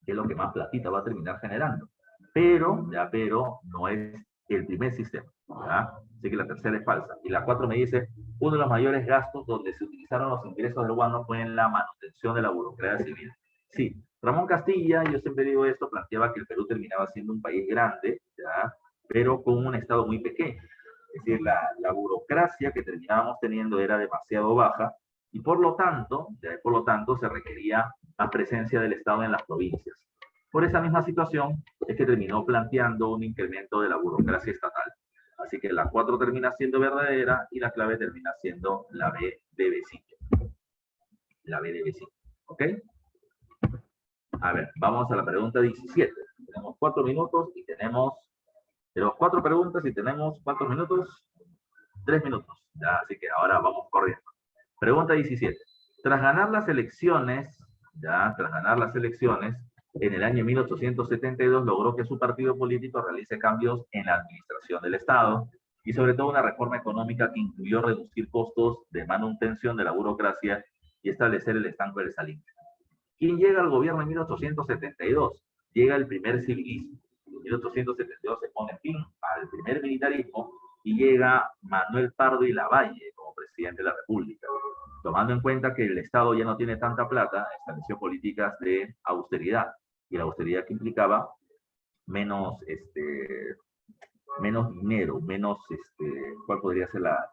que es lo que más platita va a terminar generando. Pero no es el primer sistema. ¿Ya? Así que la tercera es falsa. Y la 4 me dice, uno de los mayores gastos donde se utilizaron los ingresos del guano fue en la manutención de la burocracia civil. Sí, Ramón Castilla, yo siempre digo esto, planteaba que el Perú terminaba siendo un país grande, ¿ya? pero con un Estado muy pequeño. Es decir, la burocracia que terminábamos teniendo era demasiado baja y por lo tanto se requería más presencia del Estado en las provincias. Por esa misma situación es que terminó planteando un incremento de la burocracia estatal. Así que la 4 termina siendo verdadera y la clave termina siendo la B de besito. La B de besito. ¿Ok? A ver, vamos a la pregunta 17. Tenemos 4 minutos y tenemos 4 preguntas y tenemos ¿cuántos minutos? 3 minutos. ¿Ya? Así que ahora vamos corriendo. Pregunta 17. Tras ganar las elecciones, en el año 1872 logró que su partido político realice cambios en la administración del Estado y sobre todo una reforma económica que incluyó reducir costos de manutención de la burocracia y establecer el estanco del Salitre. ¿Quién llega al gobierno en 1872? Llega el primer civilismo. En 1872 se pone fin al primer militarismo y llega Manuel Pardo y Lavalle como presidente de la República. Tomando en cuenta que el Estado ya no tiene tanta plata, estableció políticas de austeridad. Y la austeridad que implicaba menos dinero, ¿cuál podría ser la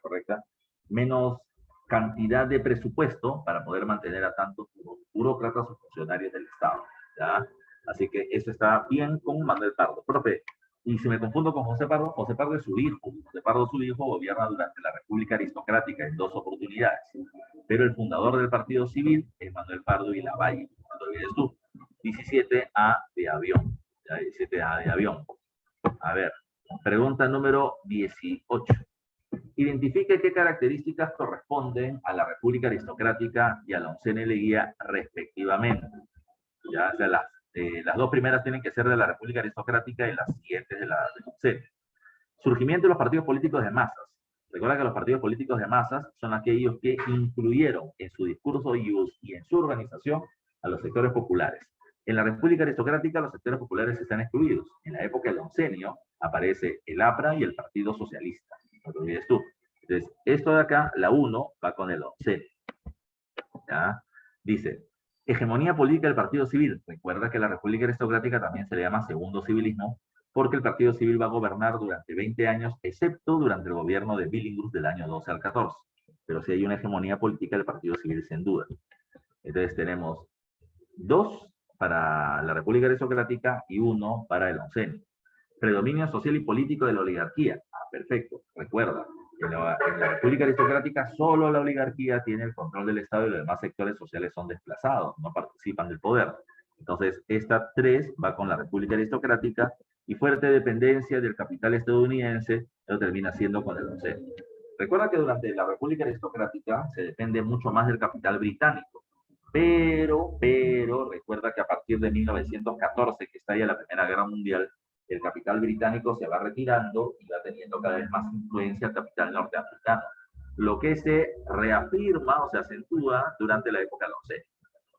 correcta? Menos cantidad de presupuesto para poder mantener a tantos burócratas o funcionarios del Estado, ¿ya? Así que eso está bien con Manuel Pardo. Profe, y si me confundo con José Pardo es su hijo. José Pardo, su hijo, gobierna durante la República Aristocrática en 2 oportunidades. Pero el fundador del Partido Civil es Manuel Pardo y Lavalle. No te olvides tú. 17A de avión. ¿Ya? 17A de avión. A ver, pregunta número 18. Identifique qué características corresponden a la República Aristocrática y a la oncena Leguía respectivamente. Ya, o sea, las 2 primeras tienen que ser de la República Aristocrática y las siguientes de la oncena. Surgimiento de los partidos políticos de masas. Recuerda que los partidos políticos de masas son aquellos que incluyeron en su discurso y en su organización a los sectores populares. En la República Aristocrática los sectores populares están excluidos. En la época del oncenio aparece el APRA y el Partido Socialista. No te olvides tú. Entonces, esto de acá, la 1, va con el oncenio. ¿Ya? Dice, hegemonía política del Partido Civil. Recuerda que la República Aristocrática también se le llama segundo civilismo, porque el Partido Civil va a gobernar durante 20 años, excepto durante el gobierno de Billinghurst del año 12 al 14. Pero sí hay una hegemonía política del Partido Civil, sin duda. Entonces tenemos 2 para la República Aristocrática y 1 para el oncenio. Predominio social y político de la oligarquía. Ah, perfecto. Recuerda, en la República Aristocrática solo la oligarquía tiene el control del Estado y los demás sectores sociales son desplazados, no participan del poder. Entonces, esta 3 va con la República Aristocrática y fuerte dependencia del capital estadounidense lo termina siendo con el oncenio. Recuerda que durante la República Aristocrática se depende mucho más del capital británico, pero recuerda que a partir de 1914, que está ya la Primera Guerra Mundial, el capital británico se va retirando y va teniendo cada vez más influencia el capital norteamericano, lo que se reafirma o se acentúa durante la época del oncenio.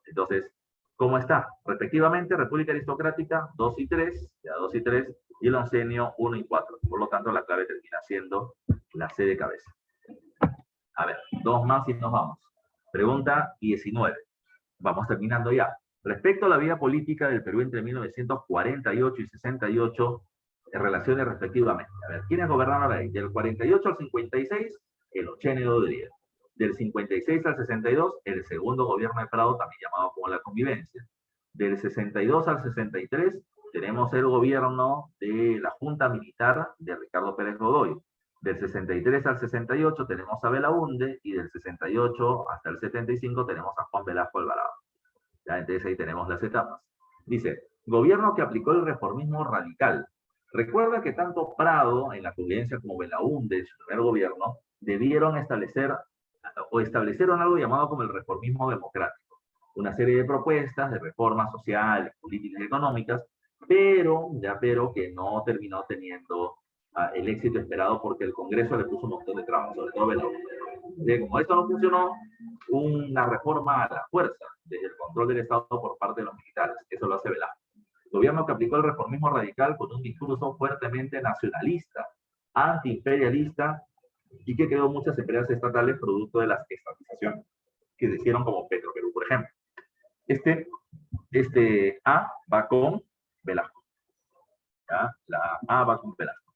Entonces, ¿cómo está? Respectivamente, República Aristocrática 2 y 3, ya 2 y 3, y el oncenio 1 y 4. Por lo tanto, la clave termina siendo la C de cabeza. A ver, 2 más y nos vamos. Pregunta 19. Vamos terminando ya. Respecto a la vida política del Perú entre 1948 y 68, en relaciones respectivamente. A ver, ¿quiénes gobernaron ahí? Del 48 al 56, el Ochenio Rodríguez. Del 56 al 62, el segundo gobierno de Prado, también llamado como la convivencia. Del 62 al 63, tenemos el gobierno de la Junta Militar de Ricardo Pérez Godoy. Del 63 al 68 tenemos a Belaúnde y del 68 hasta el 75 tenemos a Juan Velasco Alvarado. Ya, entonces ahí tenemos las etapas. Dice, gobierno que aplicó el reformismo radical. Recuerda que tanto Prado en la convivencia como Belaúnde en su primer gobierno debieron establecieron algo llamado como el reformismo democrático. Una serie de propuestas de reformas sociales, políticas y económicas, pero que no terminó teniendo el éxito esperado porque el Congreso le puso un montón de trabas, sobre todo Belaúnde. Como esto no funcionó, una reforma a la fuerza desde el control del Estado por parte de los militares. Eso lo hace Velasco. El gobierno que aplicó el reformismo radical con un discurso fuertemente nacionalista, antiimperialista, y que quedó muchas empresas estatales producto de las estatizaciones que se hicieron como Petroperú, por ejemplo. Este A va con Velasco. ¿ya? La A va con Velasco.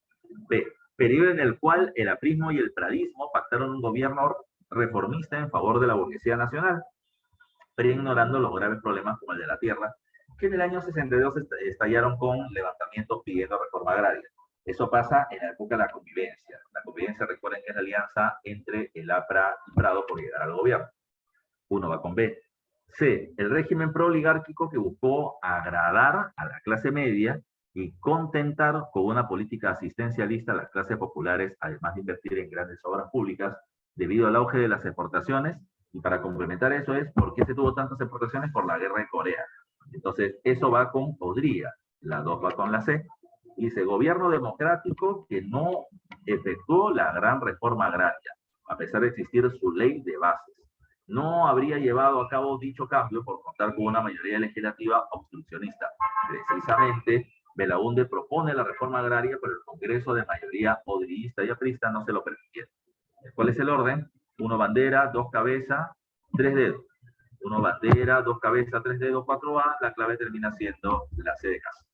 B, periodo en el cual el aprismo y el pradismo pactaron un gobierno reformista en favor de la burguesía nacional, pero ignorando los graves problemas como el de la tierra, que en el año 62 estallaron con levantamientos pidiendo reforma agraria. Eso pasa en la época de la convivencia. La convivencia, recuerden que es la alianza entre el APRA y Prado por llegar al gobierno. Uno va con B. C, el régimen pro-oligárquico que buscó agradar a la clase media y contentar con una política asistencialista a las clases populares, además de invertir en grandes obras públicas, debido al auge de las exportaciones. Y para complementar eso es, ¿por qué se tuvo tantas exportaciones? Por la guerra de Corea. Entonces, eso va con podría. La 2 va con la C. Dice, gobierno democrático que no efectuó la gran reforma agraria, a pesar de existir su ley de bases. No habría llevado a cabo dicho cambio por contar con una mayoría legislativa obstruccionista. Precisamente, Belaúnde propone la reforma agraria, pero el Congreso de mayoría odrillista y aprista no se lo permitieron. ¿Cuál es el orden? 1 bandera, 2 cabeza, 3 dedos. 1 bandera, 2 cabeza, 3 dedos, 4A. La clave termina siendo la C de casa.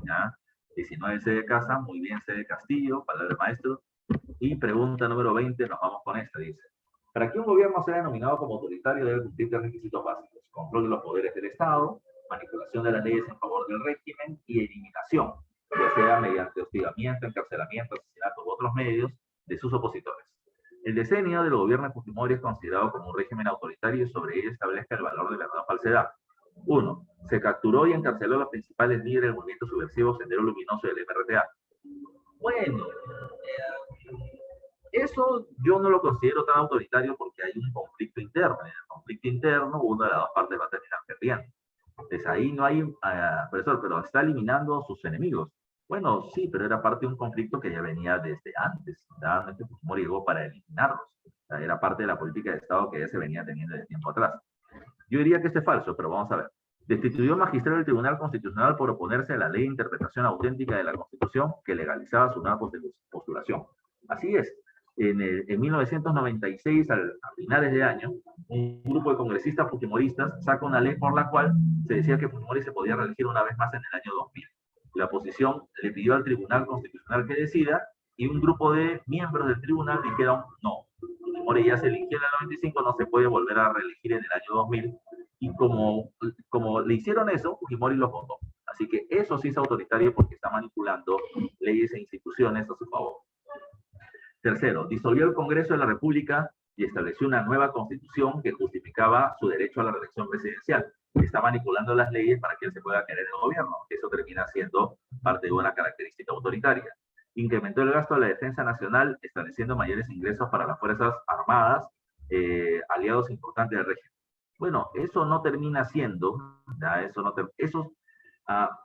¿Ya? 19 C de casa, muy bien, C de Castillo, palabra del maestro. Y pregunta número 20, nos vamos con esta, dice. Para que un gobierno sea denominado como autoritario debe cumplir 3 requisitos básicos: control de los poderes del Estado, manipulación de las leyes en favor del régimen y eliminación, ya sea mediante hostigamiento, encarcelamiento, asesinato u otros medios, de sus opositores. El decenio del gobierno de Fujimori es considerado como un régimen autoritario y sobre ello establezca el valor de la no falsedad. 1. Se capturó y encarceló a los principales líderes del movimiento subversivo Sendero Luminoso del MRTA. Bueno, eso yo no lo considero tan autoritario porque hay un conflicto interno. En el conflicto interno, una de las dos partes va a terminar perdiendo. Entonces ahí no hay, profesor, pero está eliminando a sus enemigos. Bueno, sí, pero era parte de un conflicto que ya venía desde antes. Realmente Fujimori llegó para eliminarlos. O sea, era parte de la política de Estado que ya se venía teniendo de tiempo atrás. Yo diría que este es falso, pero vamos a ver. Destituyó magistrado del Tribunal Constitucional por oponerse a la ley de interpretación auténtica de la Constitución que legalizaba su nueva postulación. Así es. En 1996, a finales de año, un grupo de congresistas fujimoristas saca una ley por la cual se decía que Fujimori se podía reelegir una vez más en el año 2000. La oposición le pidió al Tribunal Constitucional que decida y un grupo de miembros del tribunal dijeron no. Fujimori ya se eligió en el 95, no se puede volver a reelegir en el año 2000. Y como le hicieron eso, Fujimori los votó. Así que eso sí es autoritario porque está manipulando leyes e instituciones a su favor. Tercero, disolvió el Congreso de la República y estableció una nueva constitución que justificaba su derecho a la reelección presidencial. Está manipulando las leyes para que él se pueda quedar en el gobierno. Eso termina siendo parte de una característica autoritaria. Incrementó el gasto de la defensa nacional, estableciendo mayores ingresos para las Fuerzas Armadas, aliados importantes del régimen. Bueno, eso no termina siendo, ya eso no eso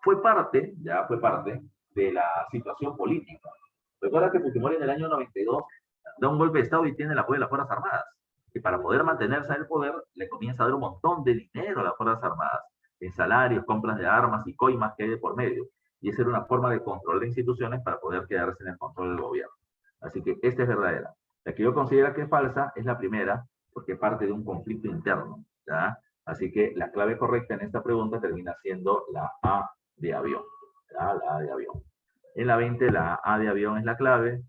fue parte de la situación política. Recuerda que Fujimori en el año 92 da un golpe de Estado y tiene el apoyo de las Fuerzas Armadas. Y para poder mantenerse en el poder, le comienza a dar un montón de dinero a las Fuerzas Armadas, en salarios, compras de armas y coimas que hay de por medio. Y esa era una forma de control de instituciones para poder quedarse en el control del gobierno. Así que esta es verdadera. La que yo considero que es falsa es la primera, porque parte de un conflicto interno, ¿ya? Así que la clave correcta en esta pregunta termina siendo la A de avión, ¿ya? La A de avión. En la 20, la A de avión es la clave,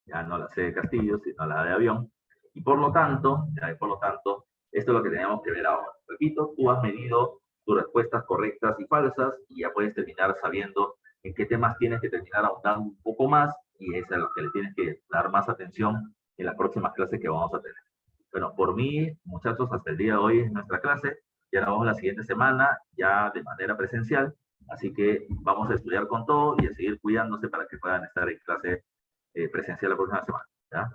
ya no la C de Castillo, sino la A de avión. Y por lo tanto, esto es lo que tenemos que ver ahora. Repito, tú has medido tus respuestas correctas y falsas y ya puedes terminar sabiendo en qué temas tienes que terminar ahondando un poco más y es a lo que le tienes que dar más atención en las próximas clases que vamos a tener. Bueno, por mí, muchachos, hasta el día de hoy es nuestra clase. Ya nos vemos la siguiente semana, ya de manera presencial. Así que vamos a estudiar con todo y a seguir cuidándose para que puedan estar en clase presencial la próxima semana.